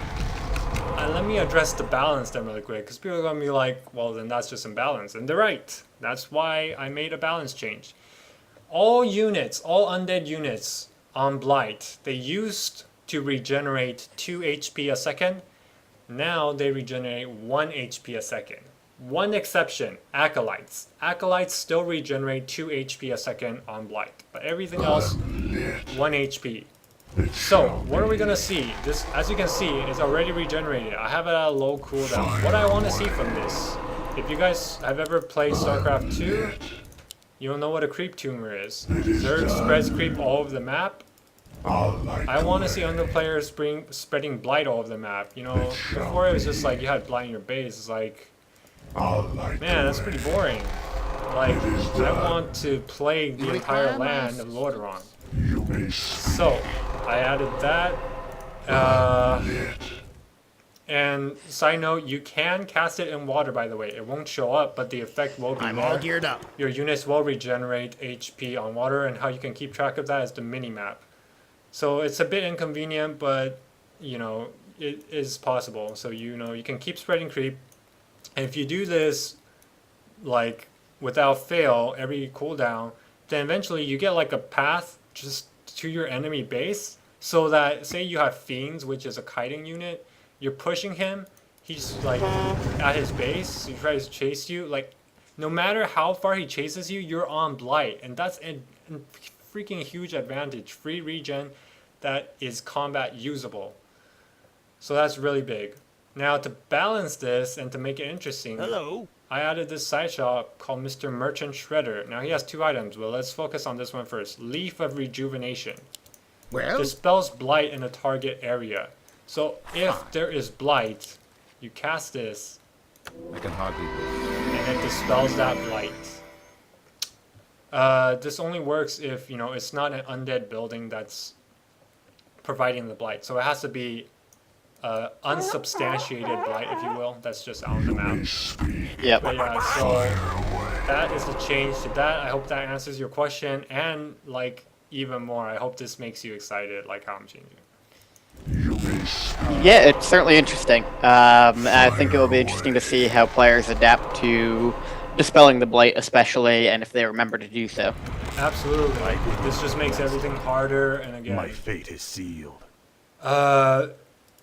let me address the balance then really quick, because people are gonna be like, well, then that's just imbalance. And they're right. That's why I made a balance change. All units, all undead units on Blight, they used to regenerate 2 HP a second. Now they regenerate 1 HP a second. One exception, Acolytes. Acolytes still regenerate 2 HP a second on Blight, but everything else, 1 HP. So, what are we gonna see? This, as you can see, is already regenerated. I have it at a low cooldown. What I want to see from this, if you guys have ever played StarCraft 2, you'll know what a creep tumor is. Zerg spreads creep all over the map. I want to see other players spreading blight all over the map. You know, before it was just like you had blight in your base. It's like, man, that's pretty boring. Like, I want to play the entire land of Lordaeron. So, I added that. And side note, you can cast it in water, by the way. It won't show up, but the effect will be I'm there. all geared up. Your units will regenerate HP on water, and how you can keep track of that is the mini-map. So it's a bit inconvenient, but, you know, it is possible. So, you know, you can keep spreading creep. And if you do this, like, without fail, every cooldown, then eventually you get, like, a path just to your enemy base. So that, say you have Fiends, which is a kiting unit, you're pushing him, he's, like, at his base, he tries to chase you. Like, no matter how far he chases you, you're on Blight. And that's a freaking huge advantage. Free regen that is combat usable. So that's really big. Now, to balance this and to make it interesting, Hello. I added this side shop called Mr. Merchant Shredder. Now, he has 2 items. Well, let's focus on this one first. Leaf of Rejuvenation. Well, Dispels blight in a target area. So, if there is blight, you cast this, I can hardly and it dispels that blight. This only works if, you know, it's not an undead building that's providing the blight. So it has to be unsubstantiated blight, if you will. That's just on the map. Yep. But yeah, so that is the change to that. I hope that answers your question, and like even more, I hope this makes you excited, like how I'm changing. Yeah, it's certainly interesting. I think it will be interesting to see how players adapt to dispelling the blight, especially, and if they remember to do so. Absolutely, like this just makes everything harder, and again, My fate is sealed. uh,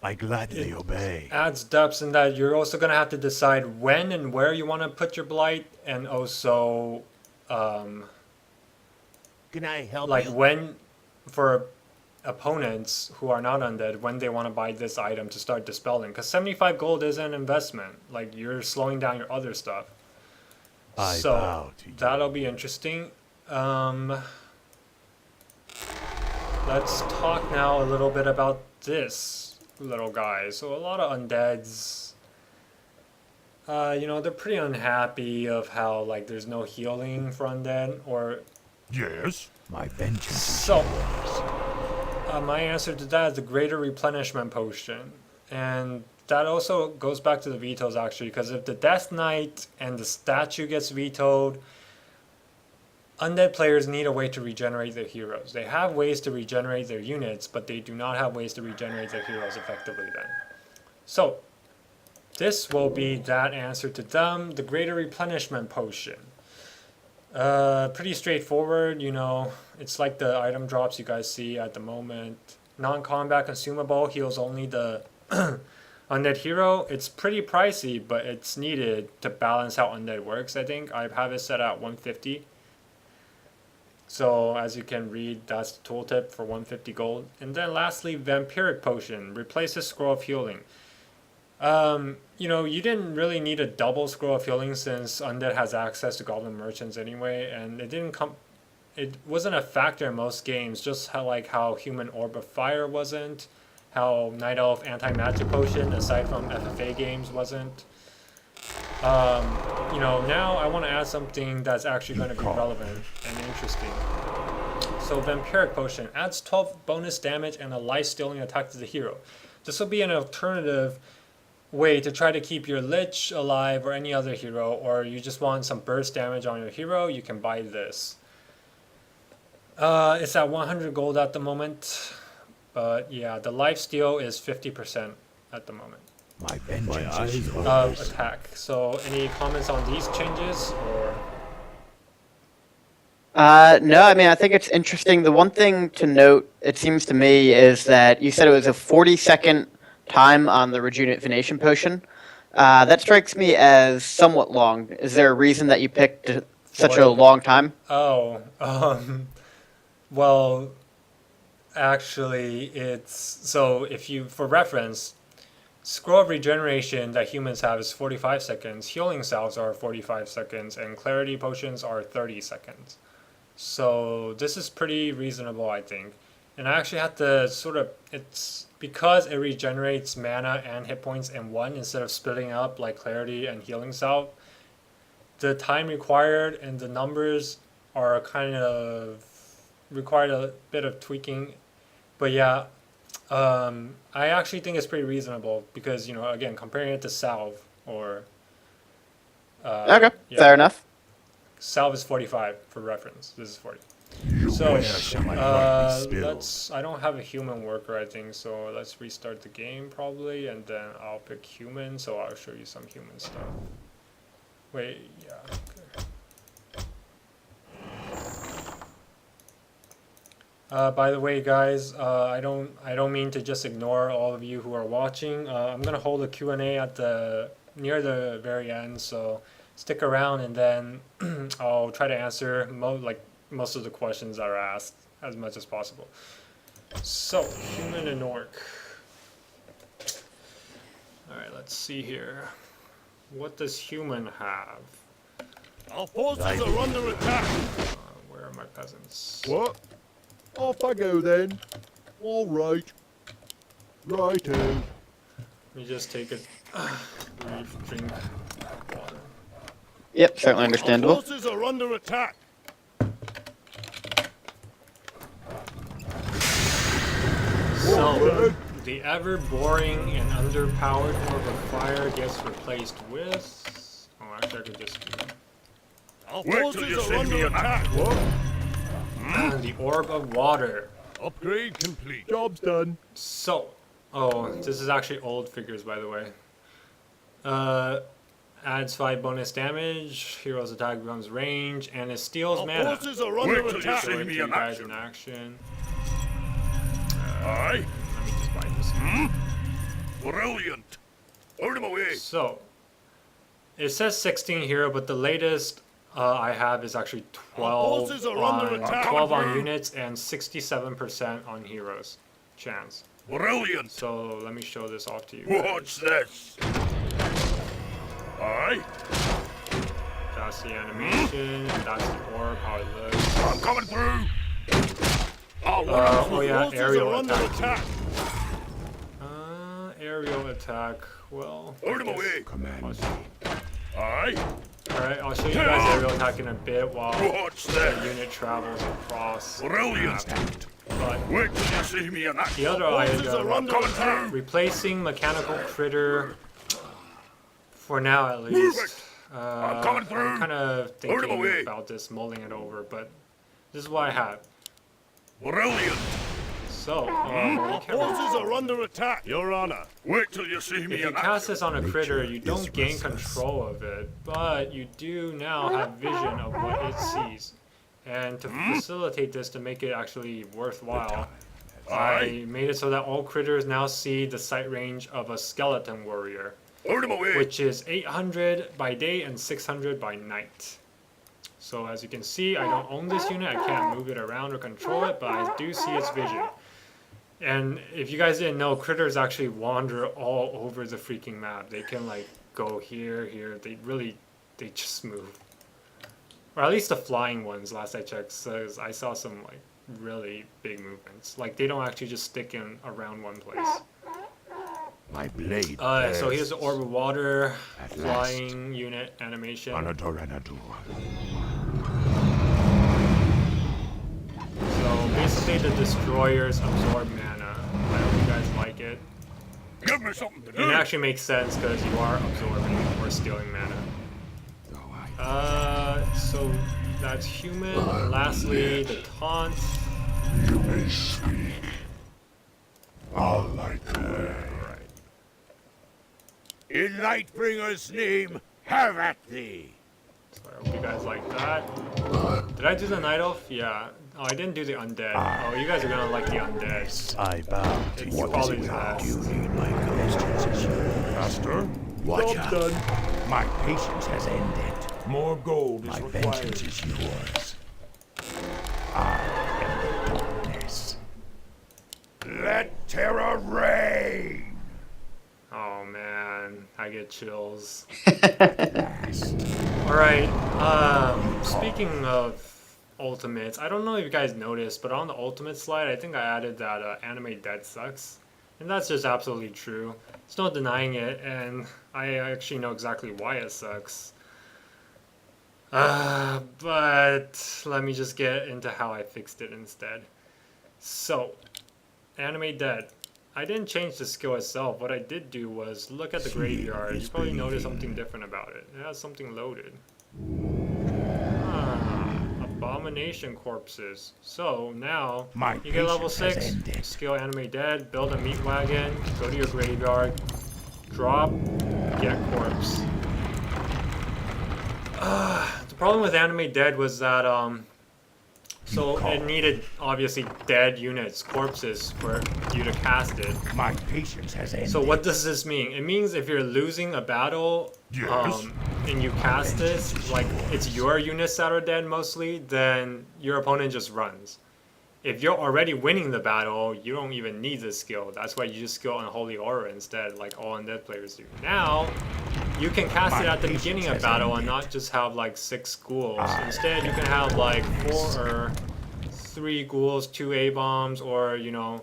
I gladly obey. adds depths in that you're also gonna have to decide when and where you want to put your blight, and also, can I help like you? when for opponents who are not undead, when they want to buy this item to start dispelling, because 75 gold is an investment. Like you're slowing down your other stuff. I So bow to you. that'll be interesting. Let's talk now a little bit about this little guy. So a lot of undeads, you know, they're pretty unhappy of how like there's no healing for undead, or Yes? My vengeance is so. My answer to that is the greater replenishment potion, and that also goes back to the vetoes actually, because if the Death Knight and the statue gets vetoed, undead players need a way to regenerate their heroes. They have ways to regenerate their units, but they do not have ways to regenerate their heroes effectively then. So, this will be that answer to them, the greater replenishment potion. Pretty straightforward, you know, it's like the item drops you guys see at the moment. Non-combat consumable, heals only the undead hero. It's pretty pricey, but it's needed to balance how undead works, I think. I have it set at 150. So as you can read, that's the tooltip for 150 gold. And then lastly, vampiric potion, replaces scroll of healing. You know, you didn't really need a double scroll of healing since undead has access to goblin merchants anyway, and it wasn't a factor in most games, just how human orb of fire wasn't, how night elf anti-magic potion aside from FFA games wasn't. You know, now I want to add something that's actually going to be relevant and interesting. So Vampiric Potion adds 12 bonus damage and a life-stealing attack to the hero. This will be an alternative way to try to keep your Lich alive or any other hero, or you just want some burst damage on your hero, you can buy this. It's at 100 gold at the moment, but yeah, the life steal is 50% at the moment My vengeance is of yours. attack. So any comments on these changes, or? No, I mean, I think it's interesting. The one thing to note, it seems to me, is that you said it was a 40-second time on the rejuvenation potion. That strikes me as somewhat long. Is there a reason that you picked such a long time? Oh, well, actually, it's so if you, for reference, scroll of regeneration that humans have is 45 seconds, healing salves are 45 seconds, and clarity potions are 30 seconds. So this is pretty reasonable, I think. And I actually had to sort of, it's because it regenerates mana and hit points in one instead of splitting up like clarity and healing salve. The time required and the numbers are kind of required a bit of tweaking, but yeah, I actually think it's pretty reasonable because, you know, again, comparing it to salve or Okay, yeah. fair enough. Salve is 45 for reference. This is 40. So Where shall my blood be spilled? let's. I don't have a human worker, I think, so let's restart the game probably, and then I'll pick human. So I'll show you some human stuff. Wait, yeah. Okay. By the way, guys, I don't mean to just ignore all of you who are watching. I'm gonna hold a Q&A at the near the very end, so stick around, and then I'll try to answer most of the questions that are asked as much as possible. So, human and orc. Alright, let's see here. What does human have? Our forces are under attack. Where are my peasants? What? Off I go then. All right. Righto. Let me just take a brief drink water. Yep, certainly Our understandable. forces are under attack. So, the ever boring and underpowered orb of fire gets replaced with. Oh, actually, I could just do that. Our Wait till forces you are see under me attack. What? The orb of water. Upgrade complete. Job's done. So, oh, this is actually old figures, by the way. Adds 5 bonus damage. Hero's attack becomes range, and it steals Our mana. forces are under Wait till you attack. see Show it me to you in guys action. in action. Aye. Let me just buy this. Brilliant. Out of my way. So, it says 16 here, but the latest I have is actually 12 forces are under on, attack. 12 on units and 67% on heroes chance. Brilliant. So let me show this off to you guys. Watch this. Aye. That's the animation, and that's the orb, how it looks. I'm coming through. Oh yeah, Forces aerial are under attack. attack. Aerial attack. Well, Out of my way. I'll Command. show- Aye. Alright, I'll show you guys aerial attack in a bit while Watch the this. unit travels across. the Brilliant. map. But Wait till you see me in action. the other Forces are item, under Coming attack. through. replacing mechanical critter, for now at least. I'm coming through. I'm kind of Out of my thinking way. about this, mulling it over, but this is what I have. Brilliant. So, you Our can't really- forces are under attack. Your honor. Wait till you see me if you in cast action. this on a critter, you don't is gain restless. control of it, but you do now have vision of what it sees. And to facilitate this, to make it actually worthwhile, I made it so that all critters now see the sight range of a skeleton warrior, Out of my way. which is 800 by day and 600 by night. So as you can see, I don't own this unit, I can't move it around or control it, but I do see its vision. And if you guys didn't know, critters actually wander all over the freaking map. They can like go here, they just move. Or at least the flying ones, last I checked, says I saw some like really big movements. Like they don't actually just stick in around one place. My blade. So here's the orb of water, At flying unit animation. Anador, Anador. So Basically, the destroyers absorb mana. I hope you guys like it. Give me something to It do. actually makes sense because you are absorbing or stealing mana. So that's human. And lastly, the taunt. You may speak. I'll light the way. In Lightbringer's name, have at thee. So I hope you guys like that. Did I do the night elf? Yeah. Oh, I didn't do the undead. Oh, you guys are gonna like the undead. I bow to It's you. probably the best. You need my vengeance is yours. Master, Watch Job out. done. My patience has ended. more gold is My required. vengeance is yours. I am the darkness. Let terror reign. Oh man, I get chills. Last. Alright, speaking of ultimates, I don't know if you guys noticed, but on the ultimate slide, I think I added that anime dead sucks. And that's just absolutely true. There's no denying it, and I actually know exactly why it sucks. But let me just get into how I fixed it instead. So, anime dead. I didn't change the skill itself. What I did do was look at the graveyard. You probably noticed something different about it. It has something loaded. Abomination corpses. So now My you get level patience has 6, ended. skill anime dead, build a meat wagon, go to your graveyard, drop, get corpse. The problem with anime dead was that so it needed obviously dead units, corpses for you to cast it. My patience has ended. So what does this mean? It means if you're losing a battle and you cast this, like it's your units that are dead mostly, then your opponent just runs. If you're already winning the battle, you don't even need this skill. That's why you just skill Unholy Aura instead, like all undead players do. Now, you can cast it at the beginning of battle and not just have like 6 ghouls. Instead, you can have like 4 or 3 ghouls, 2 A-bombs, or you know,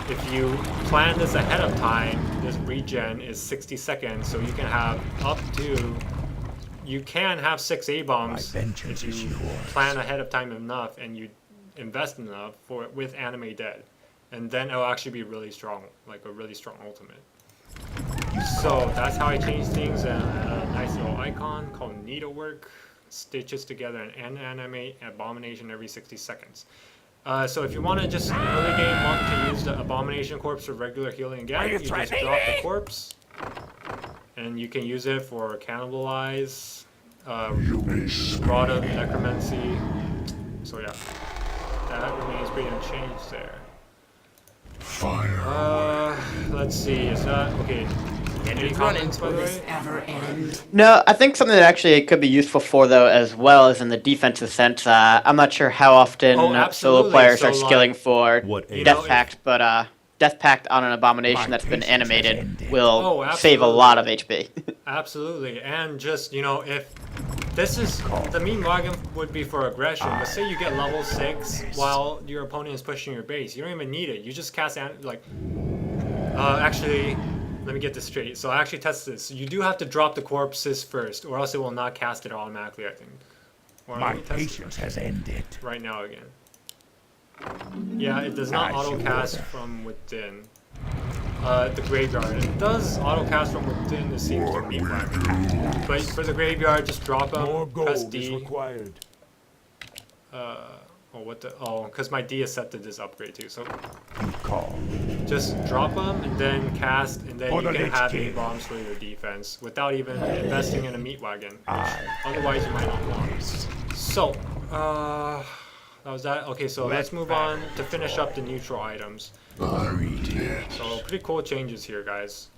if you plan this ahead of time, this regen is 60 seconds, so you can have up to, you can have 6 A-bombs My vengeance if is you yours. plan ahead of time enough and you invest enough for it with anime dead, and then it'll actually be really strong, like a really strong ultimate. So that's how I changed things. A nice little icon called Needlework stitches together and animate Abomination every 60 seconds. So if you want to just early game want to use the Abomination corpse for regular healing again, you just drop the corpse, and you can use it for cannibalize, rod of necromancy. So yeah, that remains pretty unchanged there. Fire. Let's see, is that okay? Any comments by the Will this way? ever end? No, I think something that actually could be useful for though, as well as in the defensive sense. I'm not sure how often Oh, solo absolutely. players So, are like, skilling for What You Death know, if- Pact, but Death Pact on an abomination My that's been patience has animated ended. will Oh, save a absolutely. lot of HP. Absolutely, and just, you know, if this is, the mean wagon would be for aggression, but say you get level 6 while your opponent is pushing your base, you don't even need it, you just cast, actually, let me get this straight, so I actually tested this, you do have to drop the corpses first, or else it will not cast it automatically, I think. Or let My me test it patience has ended. right now again. Yeah, it does not As you auto cast order. from within. The graveyard. It does auto cast from within, it seems to me. But for the graveyard, just drop More them, press gold is D. required. Because my D is set to this upgrade too. So You call. just drop them and then cast, and then For you the can next have game. A-bombs for your defense without even investing in a meat wagon. Which I otherwise you might not want. Yes. So, that was that. Okay, so let's move on to finish up the neutral items. So pretty cool changes here, guys.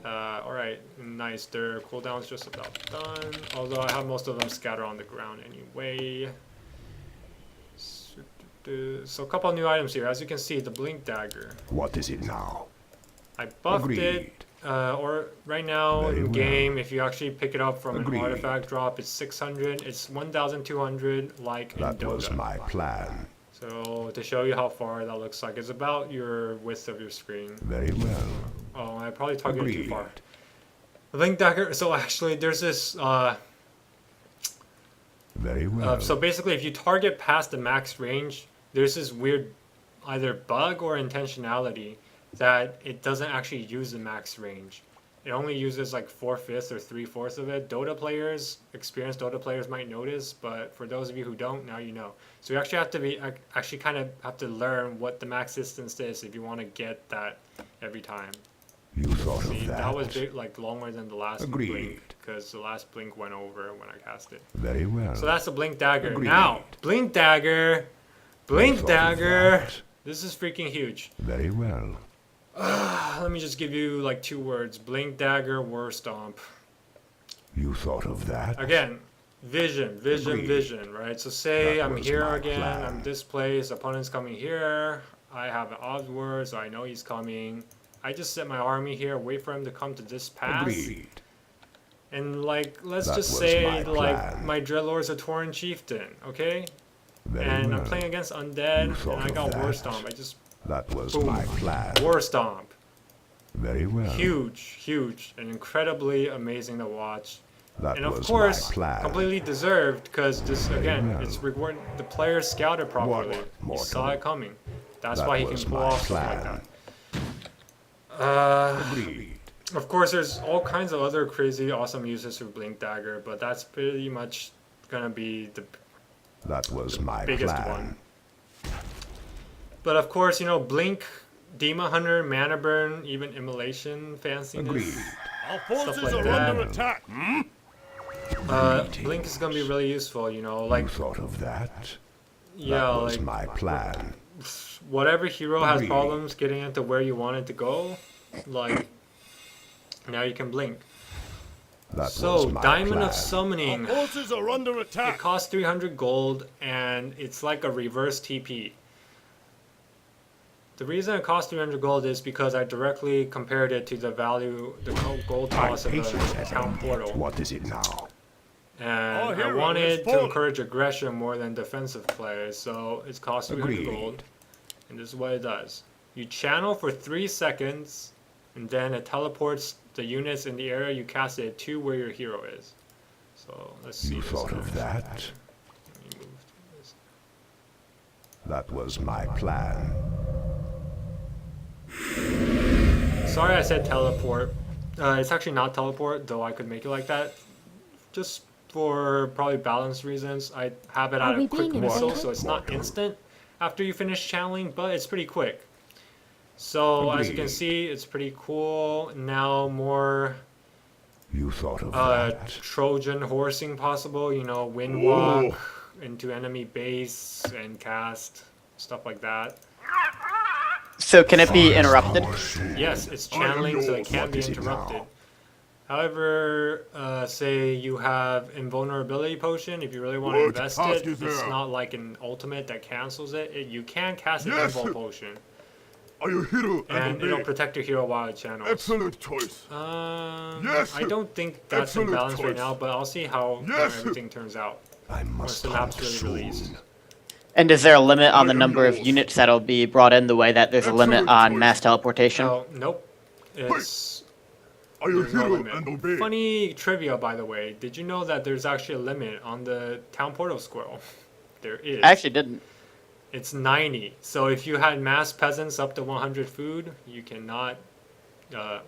Alright, nice. Their cooldown's just about done. Although I have most of them scattered on the ground anyway. So a couple of new items here. As you can see, the Blink Dagger. What is it now? I buffed Agreed. it. Or right now Very in well. game, if you actually pick it up from Agreed. an artifact drop, it's 600. It's 1,200 like in That Dota. was my plan. So to show you how far that looks like, it's about your width of your screen. Very well. Oh, I probably targeted too Agreed. far. The Blink Dagger. So actually, there's this. Very well. So basically, if you target past the max range, there's this weird either bug or intentionality that it doesn't actually use the max range. It only uses like 4/5 or 3/4 of it. Dota players, experienced Dota players might notice, but for those of you who don't, now you know. So you actually have to be actually kind of have to learn what the max distance is if you want to get that every time. You thought See, of that. that was big, like longer than the last Agreed. blink because the last blink went over when I cast it. Very well. So that's the blink dagger. Agreed. Now, blink dagger, You blink thought of dagger. that. This is freaking huge. Very well. Let me just give you like 2 words: blink dagger, war stomp. You thought of that. Again, vision, vision, Agreed. vision, right? So say That I'm was here my again, plan. I'm this place, opponent's coming here, I have an odds word, so I know he's coming. I just set my army here, wait for him to come to this pass. Agreed. And like, let's That just was say my like plan. my Dreadlord's a Tauren Chieftain, okay? Very And well. I'm playing against Undead, You thought and I of got War that. Stomp. I just, That was boom. my plan. War Stomp. Very well. Huge, huge, and incredibly amazing to watch. That And of was course, my plan. completely deserved, because this, again, well. it's reward. The player scouted properly. He Mortal. saw it coming. That's That why he was can pull my off stuff like plan. that. Agreed. Of course, there's all kinds of other crazy, awesome uses for Blink Dagger, but that's pretty much gonna be the That was my biggest plan. one. But of course, you know, Blink, Demon Hunter, Mana Burn, even Immolation, fanciness. Agreed. Our forces like are that. under attack. Blink is gonna be really useful, you know, like, You thought of that. yeah, That was like, my plan. whatever hero has Agreed. problems getting into where you want it to go, like, now you can Blink. That So, was my Diamond plan. of Summoning. Our forces are under It attack. costs 300 gold, and it's like a reverse TP. The reason it costs 300 gold is because I directly compared it to the value, the gold cost of the Patience has town ended. portal. What is it now? And Our I hero wanted is to fallen. encourage aggression more than defensive plays, so it's cost 300 Agreed. gold. And this is what it does. You channel for 3 seconds, and then it teleports the units in the area you cast it to where your hero is. So let's see. You this thought of next. that. Let me move this. That was my plan. Sorry I said teleport. It's actually not teleport, though I could make it like that. Just for probably balance reasons, I have it Are at we a quick being whistle, invaded? so it's not instant after you finish channeling, but it's pretty quick. So as you can Agreed. see, it's pretty cool. Now more You thought of that. Trojan horsing possible, you know, wind walk into enemy base and cast, stuff like that. So can it be interrupted? Yes, it's channeling, so it can What be is it interrupted. now? However, say you have invulnerability potion, if you really want to What invest task it, is it's there? not like an ultimate that cancels it. You can cast an Yes. invul potion, Are you hero and and it'll obey? protect your hero while it channels. Excellent choice. I Yes. don't think that's in Excellent balance right choice. now, but I'll see how Yes. everything turns out I once must the map's hunt really soon. released. And is there a limit on the I am number of yours. units that'll be brought in the way that there's a limit Excellent on choice. mass teleportation? No, nope. It's Are you there's no hero limit. and obey? Funny trivia, by the way. Did you know that there's actually a limit on the town portal squirrel? There is. I actually didn't. It's 90. So if you had mass peasants up to 100 food, you cannot,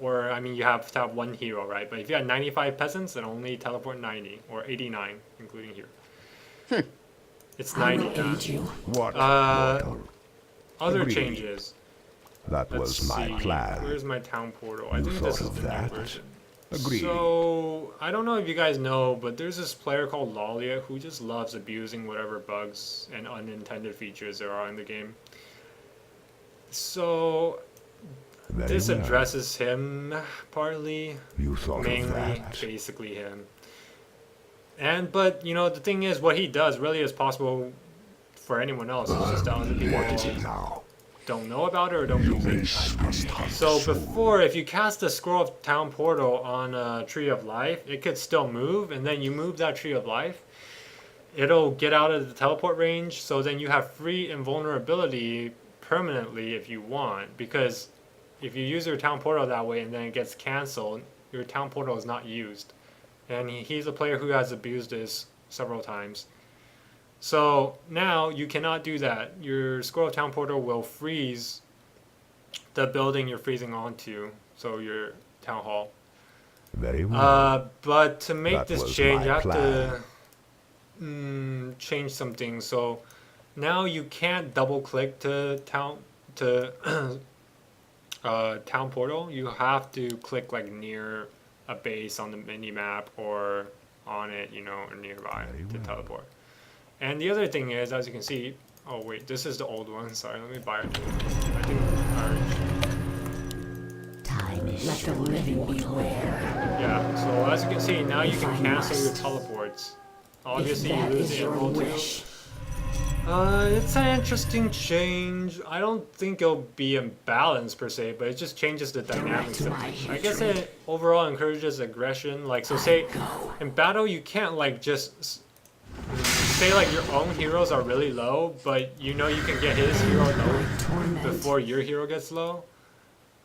or I mean, you have to have one hero, right? But if you had 95 peasants, then only teleport 90 or 89, including here. It's I 90. will aid you. What? Uh, mortal? Other Agreed. changes. That Let's was my see. plan. Where's my town portal? I You think this thought is of the new that. version. Agreed. So I don't know if you guys know, but there's this player called Lalia who just loves abusing whatever bugs and unintended features there are in the game. So Very this well. addresses him partly, You thought of mainly, that. basically him. But you know, the thing is, what he does really is possible for anyone else. It's just that other people What is it now? don't know about it or don't use it. I must hunt So soon. before, if you cast a Scroll of Town Portal on a Tree of Life, it could still move, and then you move that Tree of Life, it'll get out of the teleport range, so then you have free invulnerability permanently if you want, because if you use your Town Portal that way and then it gets cancelled, your Town Portal is not used. And he's a player who has abused this several times. So now you cannot do that. Your Squirrel Town portal will freeze the building you're freezing onto, so your town hall. Very well. But to make That this was change, my you have plan. to change some things. So now you can't double click to town town portal. You have to click like near a base on the mini map or on it, you know, or nearby to teleport. And the other thing is, as you can see, oh wait, this is the old one. Sorry, let me buy it. I think Time is let the living beware. yeah. So as you can see, now you can cancel your teleports. Obviously, you That lose is the your emerald too. wish. It's an interesting change. I don't think it'll be imbalanced per se, but it just changes the dynamics of my it. I guess hatred. it overall encourages aggression. Like, so say Go. in battle, you can't like just say like your own heroes are really low, but you know you can get his hero low Torment. before your hero gets low.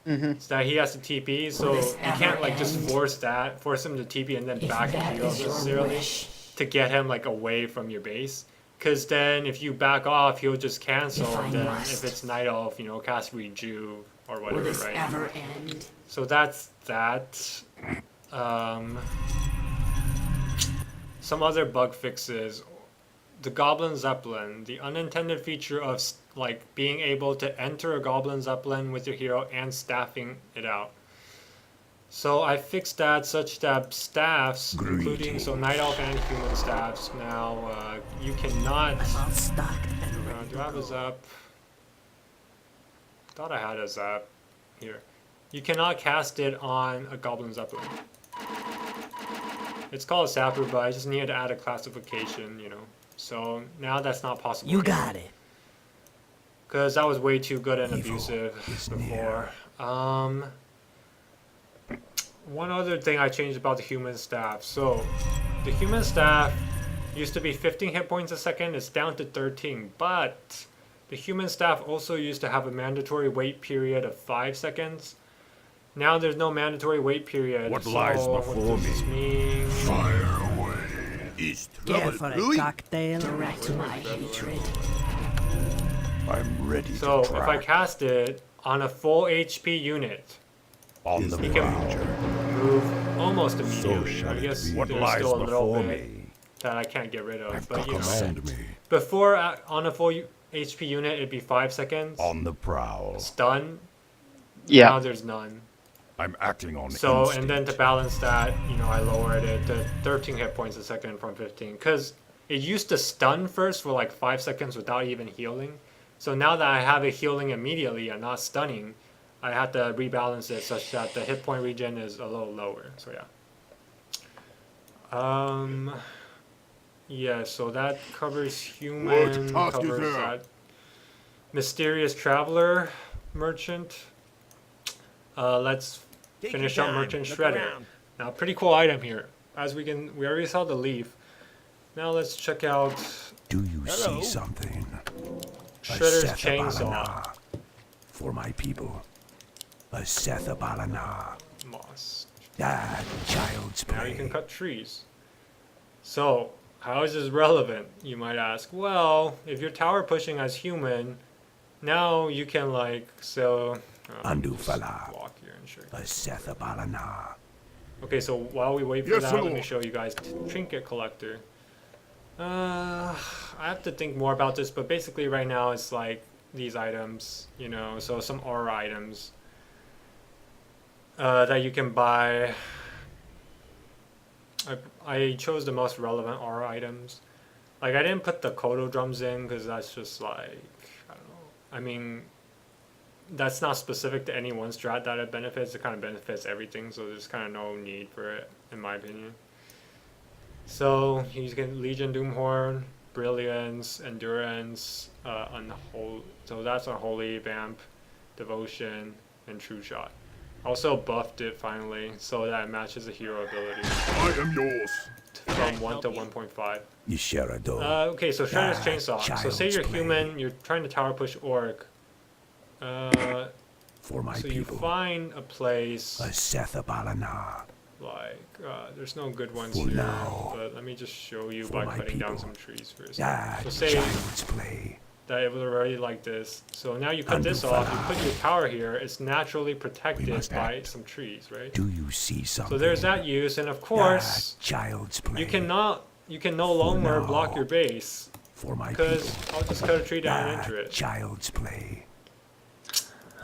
So that he has to TP, so this you can't ever like just end? force him to TP and then If back that heal is your necessarily wish. to get him like away from your base. Because then if you back off, he'll just cancel, If I and then must. if it's Night Elf, you know, cast Reju or Will whatever, this right? ever end? So that's that. Some other bug fixes. The Goblin Zeppelin, the unintended feature of like being able to enter a Goblin Zeppelin with your hero and staffing it out. So I fixed that such that staffs, including so Night Elf and human staffs, now you cannot. All stocked and ready Do I have a zap? Thought I had a zap here. You cannot cast it on a Goblin Zeppelin. It's called a sapper, but I just needed to add a classification, you know. So now that's not possible. You got it. Because that was way too good and Evil abusive is before. One other thing I changed about the human staff. So the human staff used to be 15 hit points a second. It's down to 13. But the human staff also used to have a mandatory wait period of 5 seconds. Now there's no mandatory wait period. What so lies what before does this mean? Fire away. Is Care trouble for a brewing? cocktail? direct my hatred. I'm ready So to if try. I cast it on a full HP unit, On the he can move almost immediately. shall I it guess be. What there's lies still a little before bit me? that I can't get rid of. But you know, Command me. before on a full HP unit, it'd be 5 seconds. On the prowl. Stun. Now Yeah. there's none. I'm acting on So instinct. and then to balance that, you know, I lowered it to 13 hit points a second from 15 because it used to stun first for like 5 seconds without even healing. So now that I have it healing immediately and not stunning, I had to rebalance it such that the hit point regen is a little lower. So yeah. Yeah, so that covers human, task is covers there? that mysterious traveler merchant. Let's finish up merchant shredder. Now, pretty cool item here. As we already saw the leaf. Now let's check out Do you see something? A Shredder's Seth chainsaw. Abalana. For my people. A Seth Abalana. moss. That child's Now you can play. cut trees. So, how is this relevant, you might ask? Well, if you're tower pushing as human, now you can like, so... Undo just fella. walk here and show you. A Seth Abalana. Okay, so while we wait for Yes, that, let me Lord. show you guys Trinket Collector. I have to think more about this, but basically right now it's like these items, you know, so some aura items that you can buy. I chose the most relevant aura items. Like I didn't put the Kodo drums in because that's just like, I don't know. I mean, that's not specific to any one strat that it benefits. It kind of benefits everything, so there's kind of no need for it, in my opinion. So you can Legion Doomhorn, Brilliance, Endurance, so that's Unholy, Vamp, Devotion, and True Shot. Also buffed it finally, so that it matches the hero ability I am yours. from 1 to 1.5. You share a door. Okay, so Shredder's Ah, Chainsaw. So say child's you're play. human, you're trying to tower push Orc. For my So you people. find a place A Seth Abalana. like like. There's no good ones For here, now. but let me just show you For by my cutting down people. some trees first. Ah, So say child's play. that it was already like this. So now you cut this off, you put your tower here, it's naturally protected must by act. some trees, right? Do you see something? So there's that use, and of Ah, course, child's play. you can no longer block now. your base, For my because people. I'll just cut a tree down and Ah, enter it. child's play.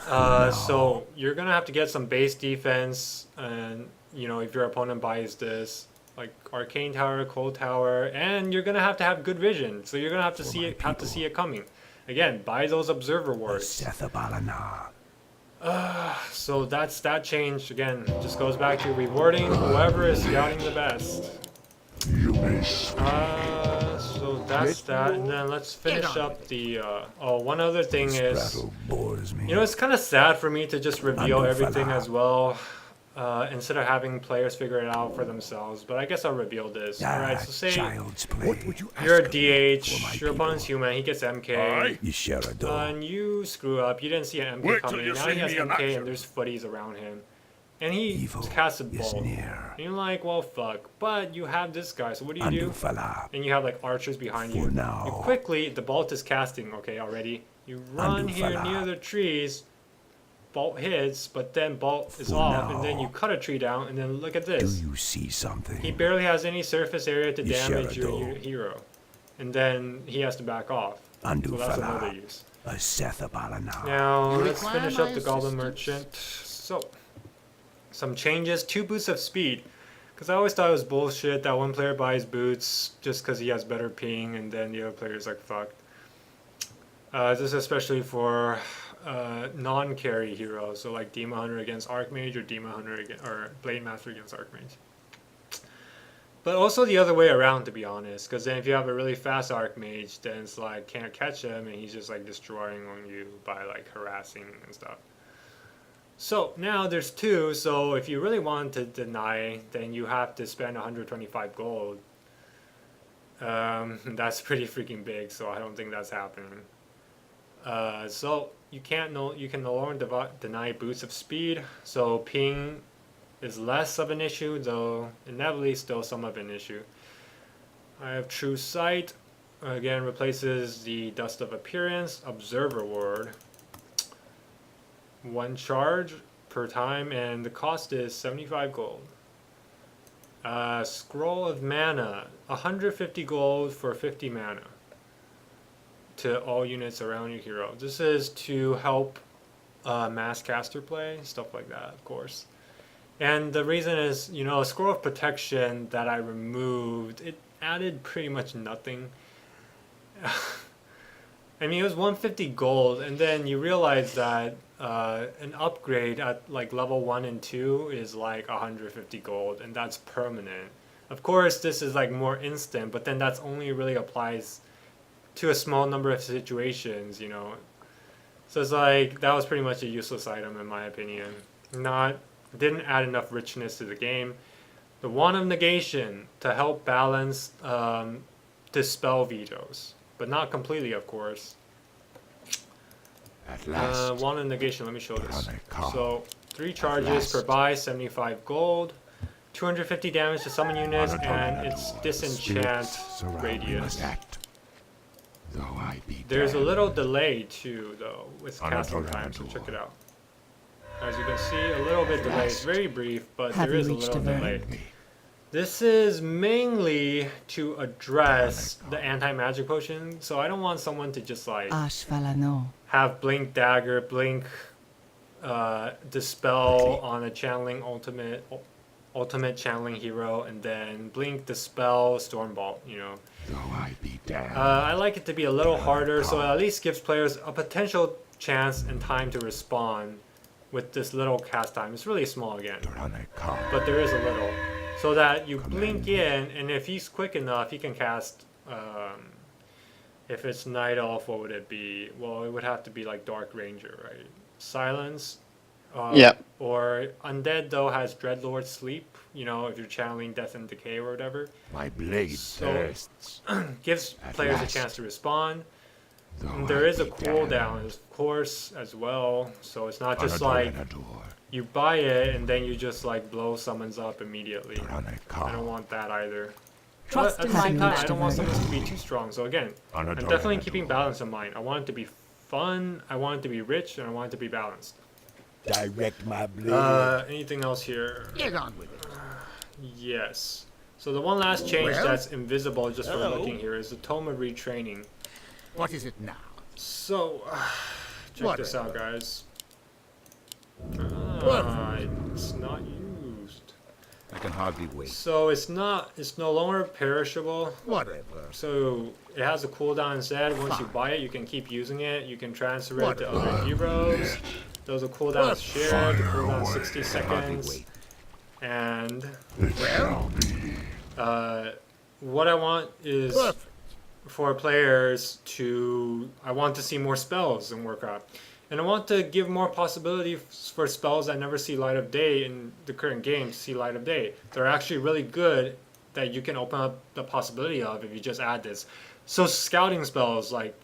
So you're gonna have to get some base defense, and you know, if your opponent buys this, like arcane tower, cold tower, and you're gonna have good vision. So you're gonna have to For see my it, have to people. see it coming. Again, buy those observer wards. Setha Balana. So that's that change. Again, just goes back to rewarding whoever is scouting the best. You may speak. So that's that, and then let's finish up the. Oh, one other thing This is. battle bores me. You know, it's kind of sad for me to just reveal Undo everything fella. as well, instead of having players figure it out for themselves. But I guess I'll reveal this. Ah, Alright, so say child's play. What would you ask you're a of me? DH, my your opponent's people. human, he gets MK, Aye. You share a door. and you screw up, you didn't see an MK Wait till coming, you now see he has me in MK action. and there's footies around him. And he Evil casts a is bolt. near. And you're like, well fuck, but you have this guy, so what do you Undo do? fella. And you have like archers behind For you. now. You quickly, the bolt is casting, okay, already. You run Undo here fella. near the trees, bolt hits, but then bolt is For off, and then now. you cut a tree down, and then look at Do this. you see something? He barely has any surface area to You share damage a your doe. hero. And then he has to back off. Undo So that's fella. another use. A Setha Balana. Now, You let's require finish up my the Goblin assistance? Merchant. So, some changes, 2 boosts of speed. Because I always thought it was bullshit that one player buys boots just because he has better ping, and then the other player's like, fuck. This is especially for non-carry heroes, so like Demon Hunter against Archmage, or Demon Hunter or Blade Master against Archmage. But also the other way around, to be honest, because then if you have a really fast Archmage, then it's like can't catch him, and he's just like destroying on you by like harassing and stuff. So now there's 2, so if you really want to deny, then you have to spend 125 gold. That's pretty freaking big, so I don't think that's happening. So you can no longer deny boosts of speed, so ping is less of an issue, though inevitably still some of an issue. I have True Sight, again replaces the Dust of Appearance, Observer Ward. 1 charge per time, and the cost is 75 gold. Scroll of Mana, 150 gold for 50 mana to all units around your hero. This is to help mass caster play, stuff like that, of course. And the reason is, you know, a Scroll of Protection that I removed, it added pretty much nothing. I mean, it was 150 gold, and then you realize that an upgrade at like level 1 and 2 is like 150 gold, and that's permanent. Of course, this is like more instant, but then that's only really applies to a small number of situations, you know. So it's like, that was pretty much a useless item in my opinion. Didn't add enough richness to the game. The Wand of Negation to help balance dispel vetoes, but not completely, of course. At last. Wand of Negation, let me show this. Run a car. So 3 charges per buy, 75 gold, 250 damage to summon units, and it's disenchant radius. Though I be There's a damned. little delay too, though, with casting Anatol time, so Anatol. check it out. As you can see, a little bit delayed. It's very brief, but Have there you is a reached little a verdict? delay. Me. This is mainly to address the anti-magic potion, so I don't want someone to just like Ashvalano. have blink dagger, blink dispel on a channeling ultimate channeling hero, and then blink dispel stormbolt, you know. Though I be damned. I like it to be a little harder, so it at least gives players a potential chance and time to respond with this little cast time. It's really small again, Run a car. but there is a little. So that you blink in, and if he's quick enough, he can cast, if it's Night Elf, what would it be? Well, it would have to be like Dark Ranger, right? Silence. Yep. Or Undead, though, has Dreadlord Sleep, you know, if you're channeling Death and Decay or whatever. My blade So- thirsts. Gives At players last. a chance to respond. And there is a cooldown, of course, as well. So it's not just like you buy it and then you just like blow summons up immediately. I don't want that either. Trust But at in the same my time, I don't want mystery. summons to be too strong. So again, I'm definitely keeping balance in mind. I want it to be fun, I want it to be rich, and I want it to be balanced. Direct my blade. Anything else here? Get on with it. Yes. So the one last change Well? that's invisible just for Hello? looking here is the tome of retraining. What is it now? So, check this out, Whatever. guys. What? It's not used. I can hardly wait. So it's no longer perishable. Whatever. So it has a cooldown instead. Once you buy it, you can keep using it. You can transfer it to other heroes. Those are cooldowns shared. The cooldown 60 seconds. And what I want is Perfect. for players I want to see more spells in Warcraft. And I want to give more possibilities for spells that never see light of day in the current game to see light of day. They're actually really good that you can open up the possibility of if you just add this. So scouting spells, like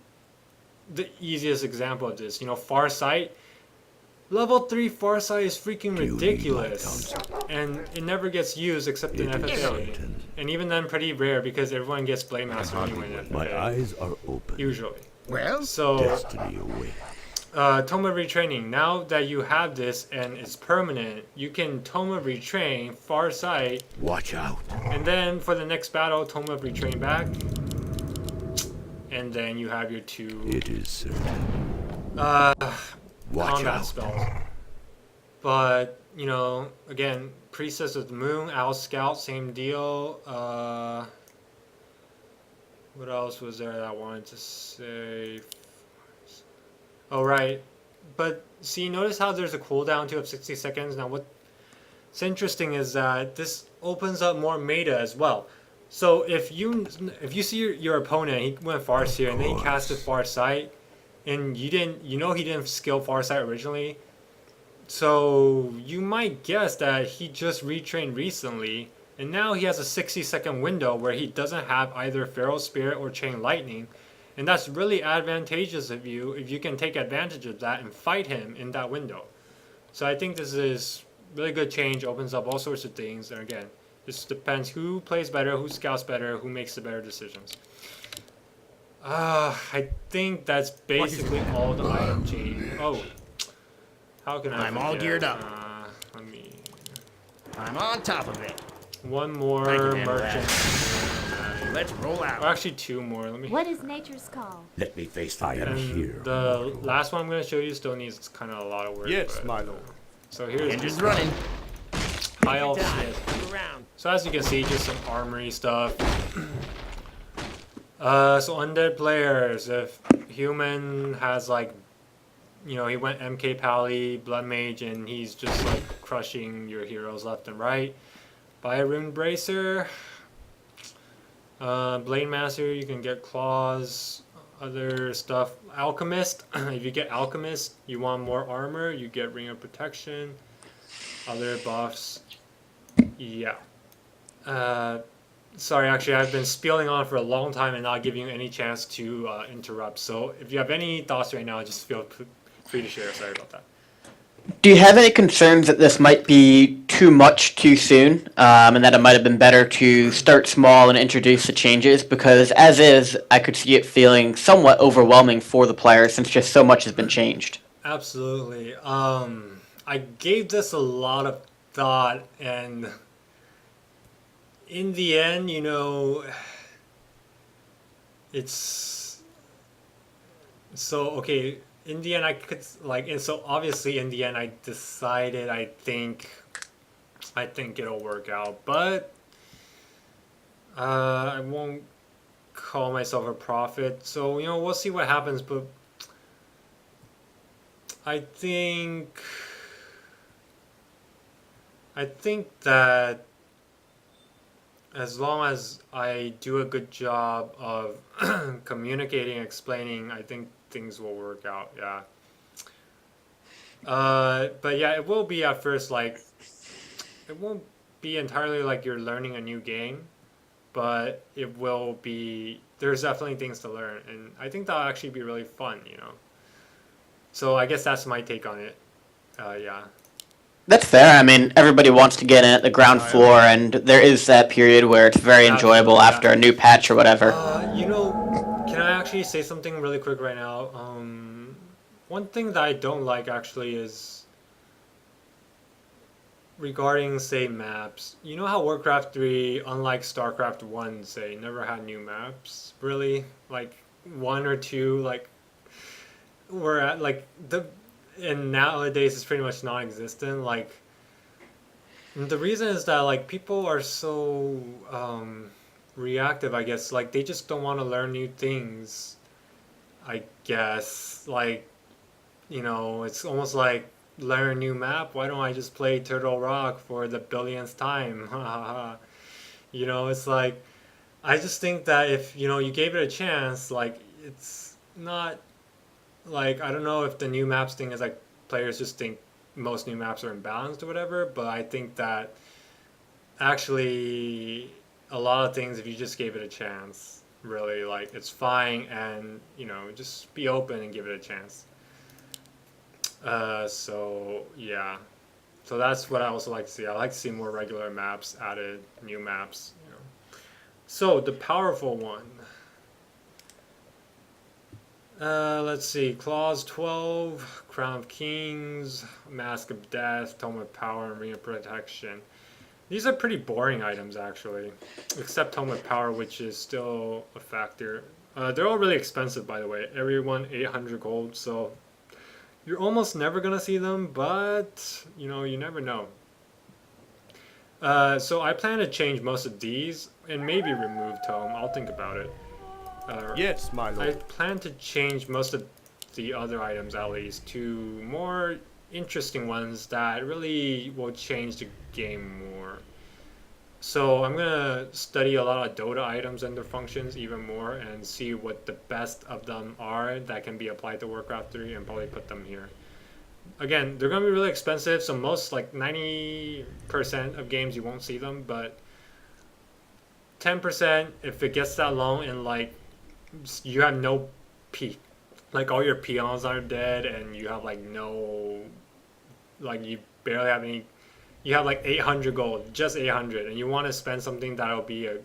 the easiest example of this, Farsight. Level 3 Farsight is freaking ridiculous. And it never gets used except in FFA. And even then pretty rare because everyone gets Blade Master anyway in My FFA. eyes are open. Usually. Well, So Destiny awaits. Tome of Retraining. Now that you have this and it's permanent, you can Tome of Retrain, Farsight, Watch out. and then for the next battle, Tome of Retrain back. And then you have your two It is certain. combat out. spells. But, again, Priestess of the Moon, Owl Scout, same deal. What else was there that I wanted to say? Oh, right. But, see, notice how there's a cooldown too of 60 seconds? Now, what's interesting is that this opens up more meta as well. So, if you see your opponent, he went Farseer, and then he casted Farsight, and he didn't skill Farsight originally, so you might guess that he just retrained recently, and now he has a 60-second window where he doesn't have either Feral Spirit or Chain Lightning, and that's really advantageous of you if you can take advantage of that and fight him in that window. So I think this is really good change, opens up all sorts of things, and again, this depends who plays better, who scouts better, who makes the better decisions. I think that's basically all the item change. Oh, how can I? I'm all forget? geared up. Let me. I'm on top of it. One more Thank you, man. merchant. Let's roll Or out. actually, two more. Let me. What is nature's call? Let me face the I am And here. the last one I'm going to show you still needs kind of a lot of work. Yes, but, my lord. So here's Engine's this running. High Elf Smith. Around. So as you can see, just some armory stuff. So undead players, if human has like, he went MK Pally, Blood Mage, and he's just like crushing your heroes left and right. Buy a Rune Bracer. Blade Master, you can get claws, other stuff. Alchemist, if you get Alchemist, you want more armor, you get Ring of Protection. Other buffs. Yeah. Sorry, actually, I've been spieling on for a long time and not giving you any chance to interrupt. So if you have any thoughts right now, just feel free to share. Sorry about that. Do you have any concerns that this might be too much too soon, and that it might have been better to start small and introduce the changes? Because as is, I could see it feeling somewhat overwhelming for the player since just so much has been changed. Absolutely. I gave this a lot of thought, and in the end, it's so okay. In the end, I could and so obviously in the end, I decided I think it'll work out, but I won't call myself a prophet. So we'll see what happens, but I think that as long as I do a good job of communicating, explaining, I think things will work out. Yeah. But yeah, it will be at first it won't be entirely like you're learning a new game. but it will be, there's definitely things to learn, and I think that'll actually be really fun, you know. So I guess that's my take on it. Yeah. That's fair. I mean, everybody wants to get in at the ground floor, and there is that period where it's very enjoyable Absolutely, after a new patch or whatever. You know, can I actually say something really quick right now? One thing that I don't like actually is regarding, say, maps. You know how Warcraft 3, unlike StarCraft 1, say, never had new maps? Really? Like, one or two, like, were at, like, and nowadays it's pretty much non-existent. Like, the reason is that, like, people are so, reactive, I guess. Like, they just don't want to learn new things, I guess. Like, you know, it's almost like, learn a new map, why don't I just play Turtle Rock for the billionth time? You know, it's like, I just think that if, you know, you gave it a chance, like, it's not, like, I don't know if the new maps thing is like, players just think most new maps are imbalanced or whatever, but I think that actually a lot of things, if you just gave it a chance, really, like, it's fine, and, you know, just be open and give it a chance. So yeah, so that's what I also like to see. I like to see more regular maps added, new maps, you know. So the powerful one, let's see, Clause 12, Crown of Kings, Mask of Death, Tome of Power, and Ring of Protection. These are pretty boring items actually, except Tome of Power, which is still a factor. They're all really expensive, by the way, every one 800 gold, so you're almost never gonna see them, but you know, you never know. So I plan to change most of these and maybe remove Tome. I'll think about it. Yes, my I lord. plan to change most of the other items at least to more interesting ones that really will change the game more. So I'm gonna study a lot of Dota items and their functions even more and see what the best of them are that can be applied to Warcraft 3 and probably put them here. Again, they're gonna be really expensive, so most, like 90% of games you won't see them, but 10% if it gets that low and like you have no like all your peons are dead and you have like no, like you barely have any, you have like 800 gold, just 800, and you want to spend something that'll be a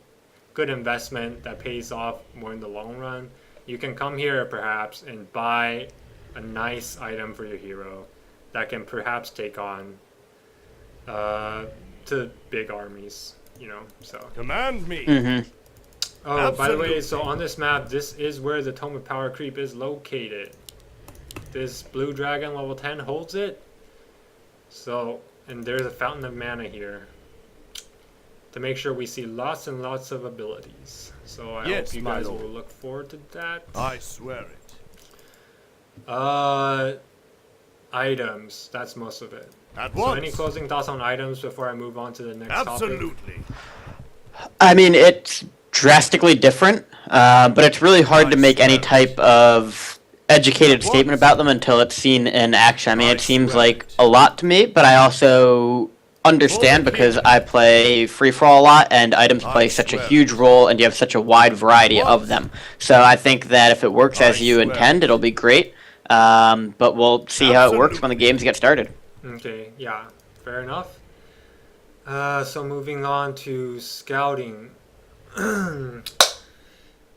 good investment that pays off more in the long run, you can come here perhaps and buy a nice item for your hero that can perhaps take on to big armies, you know, so. Command me. Mm-hmm. Oh, by the way, Absolutely. so on this map, this is where the Tome of Power creep is located. This blue dragon level 10 holds it. So, and there's a fountain of mana here to make sure we see lots and lots of abilities. So I Yes, hope you my guys lord. will look forward to that. I swear it. Items. That's most of it. At So once. any closing thoughts on items before I move on to the next topic? Absolutely. I mean, it's drastically different, but it's really hard to make any type of educated statement about them until it's seen in action. I mean, it seems like a lot to me, but I also understand because I play free-for-all a lot, and items play such a huge role, and you have such a wide variety of them. So I think that if it works as you intend, it'll be great, but we'll see how it works when the games get started. Okay, yeah, fair enough. So moving on to scouting.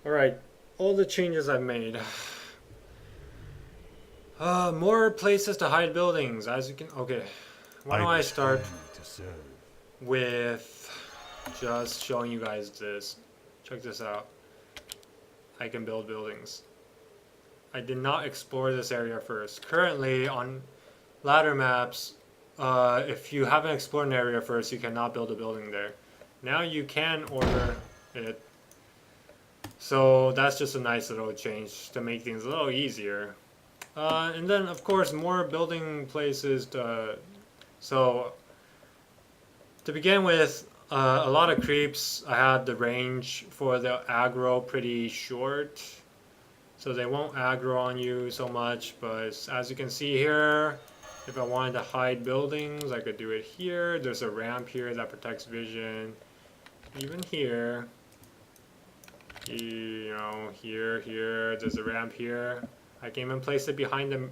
Alright, all the changes I've made. More places to hide buildings, as you can. Okay, why don't I start with just showing you guys this. Check this out. I can build buildings. I did not explore this area first. Currently, on ladder maps, if you haven't explored an area first, you cannot build a building there. Now you can order it. So that's just a nice little change to make things a little easier. And then, of course, more building places so to begin with, a lot of creeps, I had the range for the aggro pretty short, so they won't aggro on you so much, but as you can see here, if I wanted to hide buildings, I could do it here. There's a ramp here that protects vision, even here. You know, here, there's a ramp here. I came and placed it behind the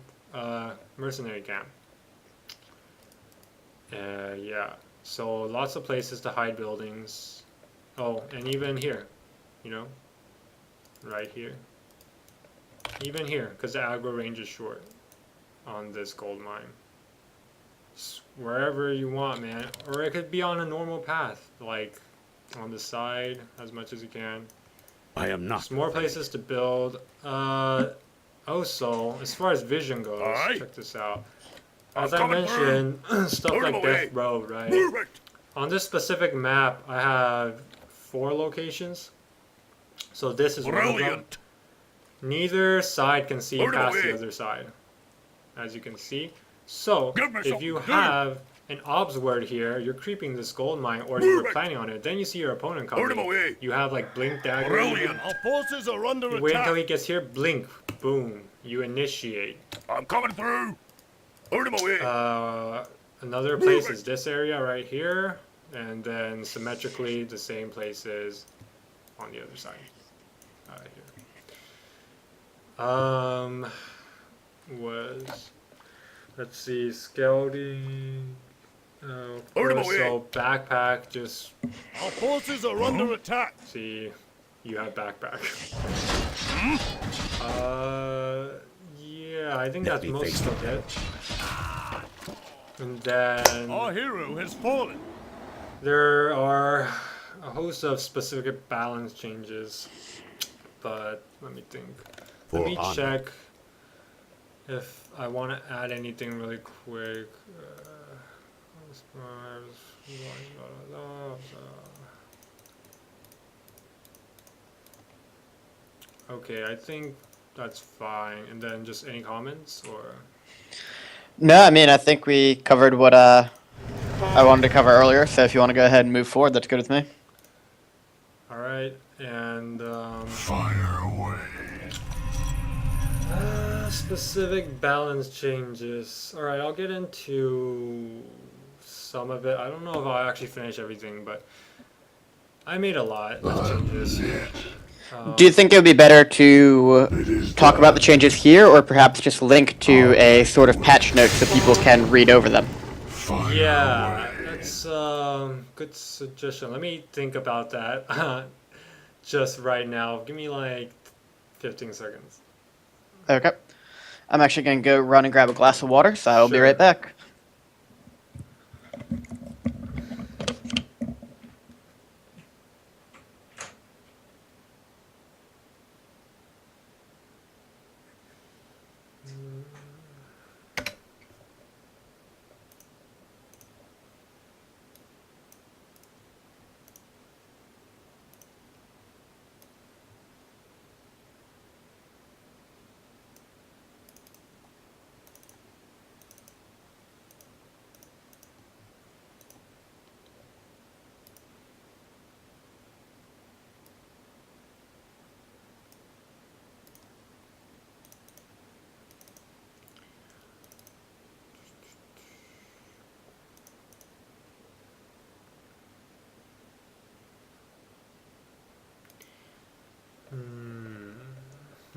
mercenary camp. Yeah, so lots of places to hide buildings. Oh, and even here, you know, right here. Even here, because the aggro range is short on this gold mine. Just wherever you want, man. Or it could be on a normal path, like on the side as much as you can. I am not. There's more places to build. Also, as far as vision goes, Aye. check this out. I'm As I coming mentioned, stuff Move like away. Death Road, right? Move it. On this specific map, I have 4 locations. So this is one of them. Brilliant. Neither side can see Move past away. the other side, as you can see. So, Give me if something you to do. have an obs word here, you're creeping this gold mine, or Move you're it. planning on it, then you see your opponent Put him coming. away. You have like blink dagger. Brilliant. Our forces are under You wait until he attack. gets here, blink, boom, you initiate. I'm coming through. Put him away. Another place is this area right here, and then symmetrically the same places on the other side. Here. Was, let's see, scouting. Put him So away. backpack, just Our forces are under attack. see, you have backpack. Yeah, I think Let that's me most fix of it. And then Our hero has fallen. there are a host of specific balance changes, but let me think. Let me honor. check if I want to add anything really quick. Okay, I think that's fine. And then just any comments or? No, I mean, I think we covered what I wanted to cover earlier. So if you want to go ahead and move forward, that's good with me. All right, and Fire away. specific balance changes. All right, I'll get into some of it. I don't know if I'll actually finish everything, but I made a lot of changes. Do you think it would be better to talk about the changes here, or perhaps just link to a sort of patch note so people can read over them? Fire Yeah, away. that's good suggestion. Let me think about that. Just right now. Give me like 15 seconds. Okay. I'm actually going to go run and grab a glass of water, so I'll be Sure. right back.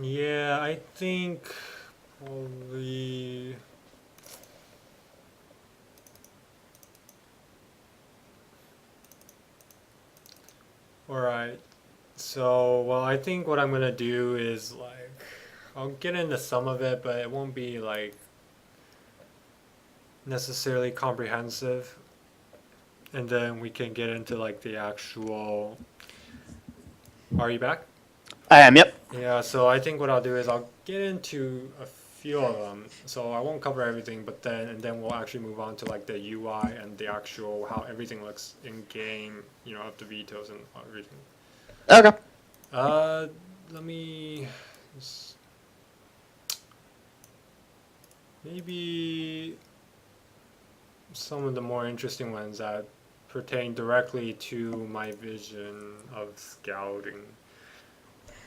Yeah, I think probably. Alright, so, well, I think what I'm gonna do is, like, I'll get into some of it, but it won't be, like, necessarily comprehensive. And then we can get into, like, the actual. Are you back? I am, yep. Yeah, so I think what I'll do is I'll get into a few of them. So I won't cover everything, but then we'll actually move on to like the UI and the actual how everything looks in game, you know, up to vetoes and everything. Okay. Let me maybe some of the more interesting ones that pertain directly to my vision of scouting.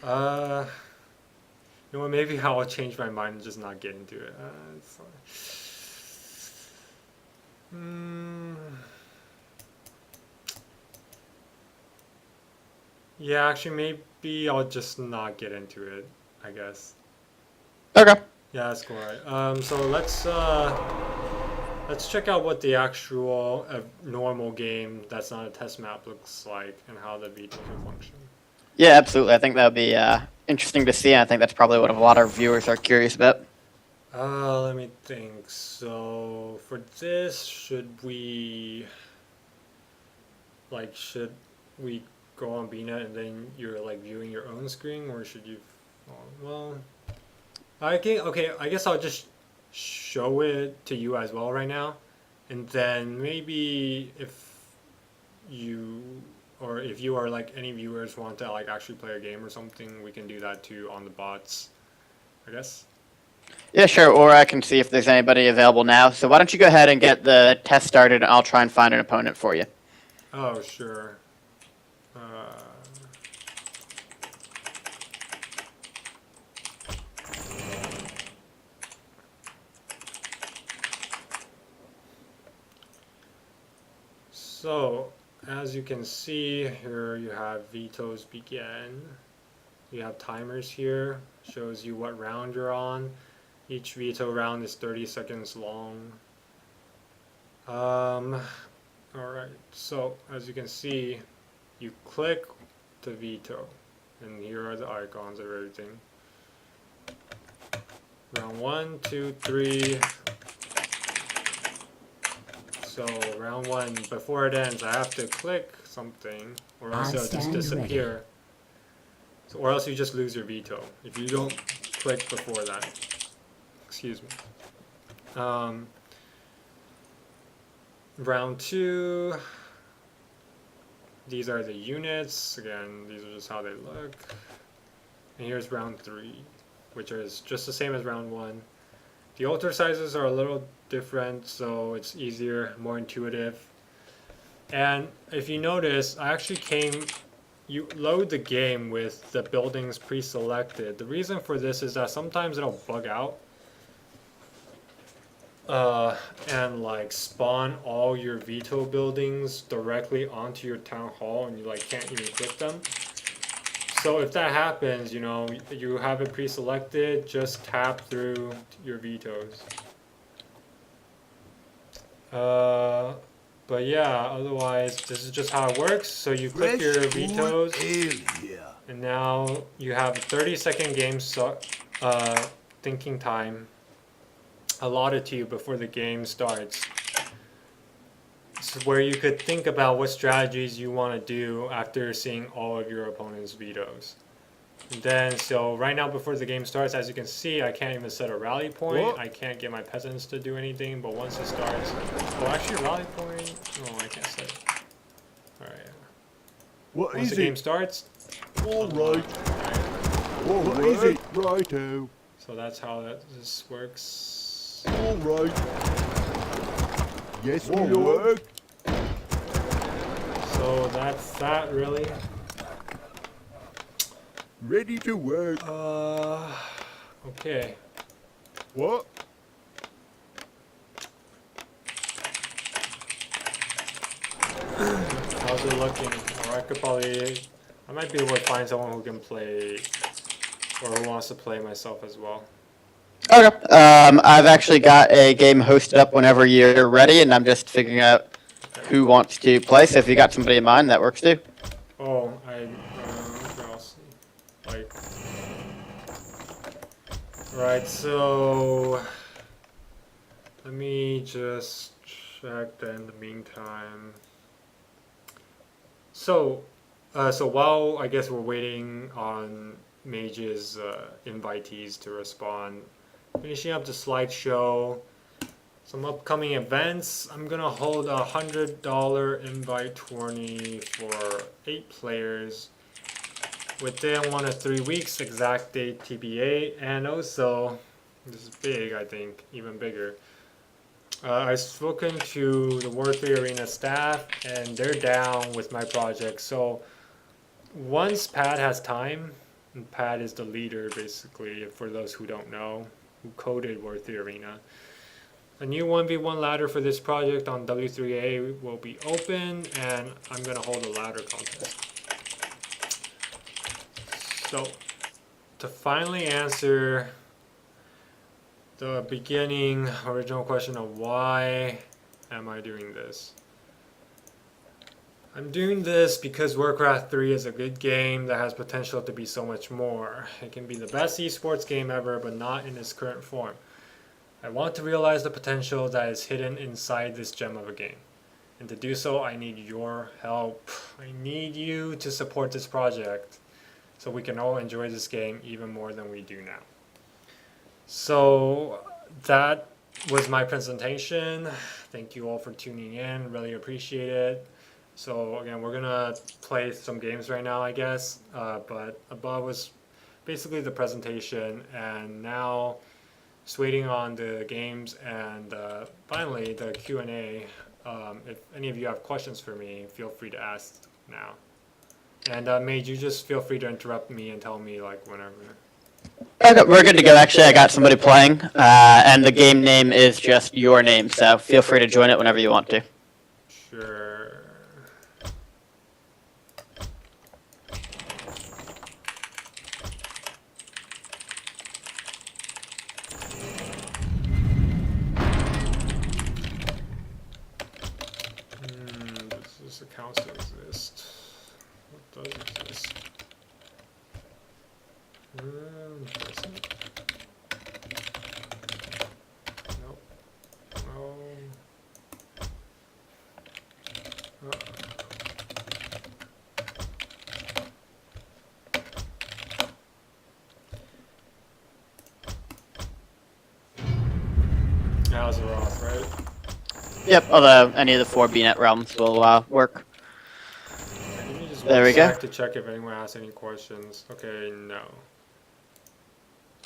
You know what, maybe I'll change my mind and just not get into it. It's fine. Yeah, actually, maybe I'll just not get into it, I guess. Okay. Yeah, that's cool. Right. So let's check out what the actual normal game that's not a test map looks like and how the veto can function. Yeah, absolutely. I think that would be interesting to see. And I think that's probably what a lot of viewers are curious about. Let me think. So for this, should we go on BNet and then you're like viewing your own screen, or should you? Well, I guess I'll just show it to you as well right now, and then maybe if you are like any viewers want to like actually play a game or something, we can do that too on the bots, I guess. Yeah, sure. Or I can see if there's anybody available now. So why don't you go ahead and get the test started, and I'll try and find an opponent for you. Oh, sure. So, as you can see here, you have vetoes begin. You have timers here, shows you what round you're on. Each veto round is 30 seconds long. Alright, so as you can see, you click the veto, and here are the icons of everything. Round 1, 2, 3. So round 1, before it ends, I have to click something, or else it'll just disappear. So, or else you just lose your veto if you don't click before that. Excuse me. Round 2. These are the units. Again, these are just how they look. And here's round 3, which is just the same as round 1. The altar sizes are a little different, so it's easier, more intuitive. And if you notice, I actually you load the game with the buildings pre-selected. The reason for this is that sometimes it'll bug out and like spawn all your veto buildings directly onto your town hall, and you like can't even click them. So if that happens, you know, you have it pre-selected, just tap through your vetoes. But yeah, otherwise, this is just how it works. So you click your vetoes, and now you have a 30-second game thinking time allotted to you before the game starts. So where you could think about what strategies you want to do after seeing all of your opponent's vetoes. And then, so right now before the game starts, as you can see, I can't even set a rally point. What? I can't get my peasants to do anything, but once it starts, oh, actually rally point, no, I can't set it. Alright. What Once is the game it? starts, All right. What is it? Righto. so that's how this works. All right. Yes, my lord. So that's that really. Ready to work. Okay. What? How's it looking? Or I might be able to find someone who can play, or who wants to play myself as well. Okay. I've actually got a game hosted up whenever you're ready, and I'm just figuring out who wants to play. So if you got somebody in mind, that works too. Oh, what else? Like, right, so let me just check that in the meantime. So while I guess we're waiting on Mage's invitees to respond, finishing up the slideshow, some upcoming events. I'm gonna hold a $100 invite tourney for 8 players within 1 to 3 weeks, exact date TBA, and also, this is big, I think, even bigger. I've spoken to the Warcraft III Arena staff, and they're down with my project. So once Pat has time, and Pat is the leader basically, for those who don't know, who coded Warcraft III Arena. A new 1v1 ladder for this project on W3A will be open, and I'm going to hold a ladder contest. So, to finally answer the beginning original question of why am I doing this? I'm doing this because Warcraft 3 is a good game that has potential to be so much more. It can be the best esports game ever, but not in its current form. I want to realize the potential that is hidden inside this gem of a game. And to do so, I need your help. I need you to support this project so we can all enjoy this game even more than we do now. So that was my presentation. Thank you all for tuning in. Really appreciate it. So again, we're gonna play some games right now, I guess. But above was basically the presentation, and now just waiting on the games and finally the Q&A. If any of you have questions for me, feel free to ask now. And Mage, you just feel free to interrupt me and tell me like whenever. Okay, we're good to go. Actually, I got somebody playing, and the game name is just your name, so feel free to join it whenever you want to. Sure. Does this account still exist? What does exist? Doesn't. Nope. No. Now's it off, right? Yep, although any of the 4 BNet realms will work. Give me just There one we go. sec to check if anyone has any questions. Okay, no.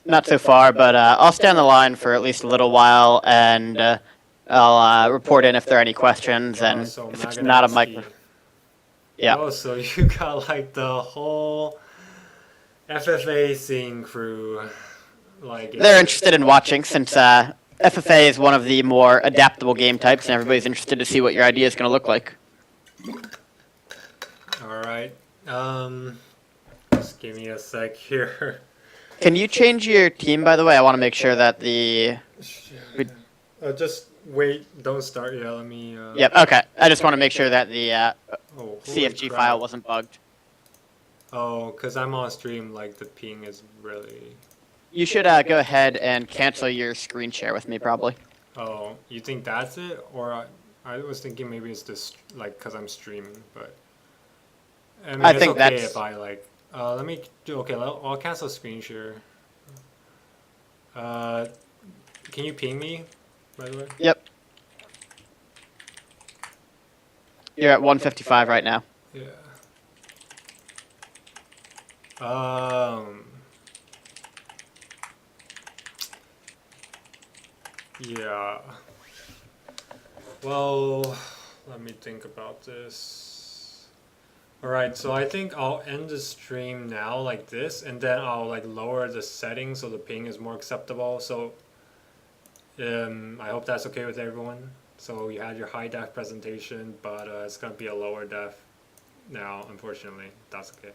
Not so far, but I'll stay on the line for at least a little while, and I'll report in if there are any questions, and So if it's not a micro... Yeah. Oh, so you got like the whole FFA scene crew, like They're interested in watching, since FFA is one of the more adaptable game types, and everybody's interested to see what your idea is going to look like. All right. Just give me a sec here. Can you change your team, by the way? I want to make sure that the... Just wait. Don't start yet. Let me. Yep, okay. I just want to make sure that the Oh, holy CFG crap. file wasn't bugged. Oh, because I'm on stream, like the ping is really. You should go ahead and cancel your screen share with me, probably. Oh, you think that's it? Or I was thinking maybe it's just like because I'm streaming, but. I mean, I it's think okay that's- if I like. Let me do. Okay, I'll cancel screen share. Can you ping me, by the way? Yep. You're at 155 right now. Yeah. Yeah. Well, let me think about this. Alright, so I think I'll end the stream now like this, and then I'll like lower the settings so the ping is more acceptable. So I hope that's okay with everyone. So you had your high def presentation, but it's gonna be a lower def now, unfortunately. That's okay.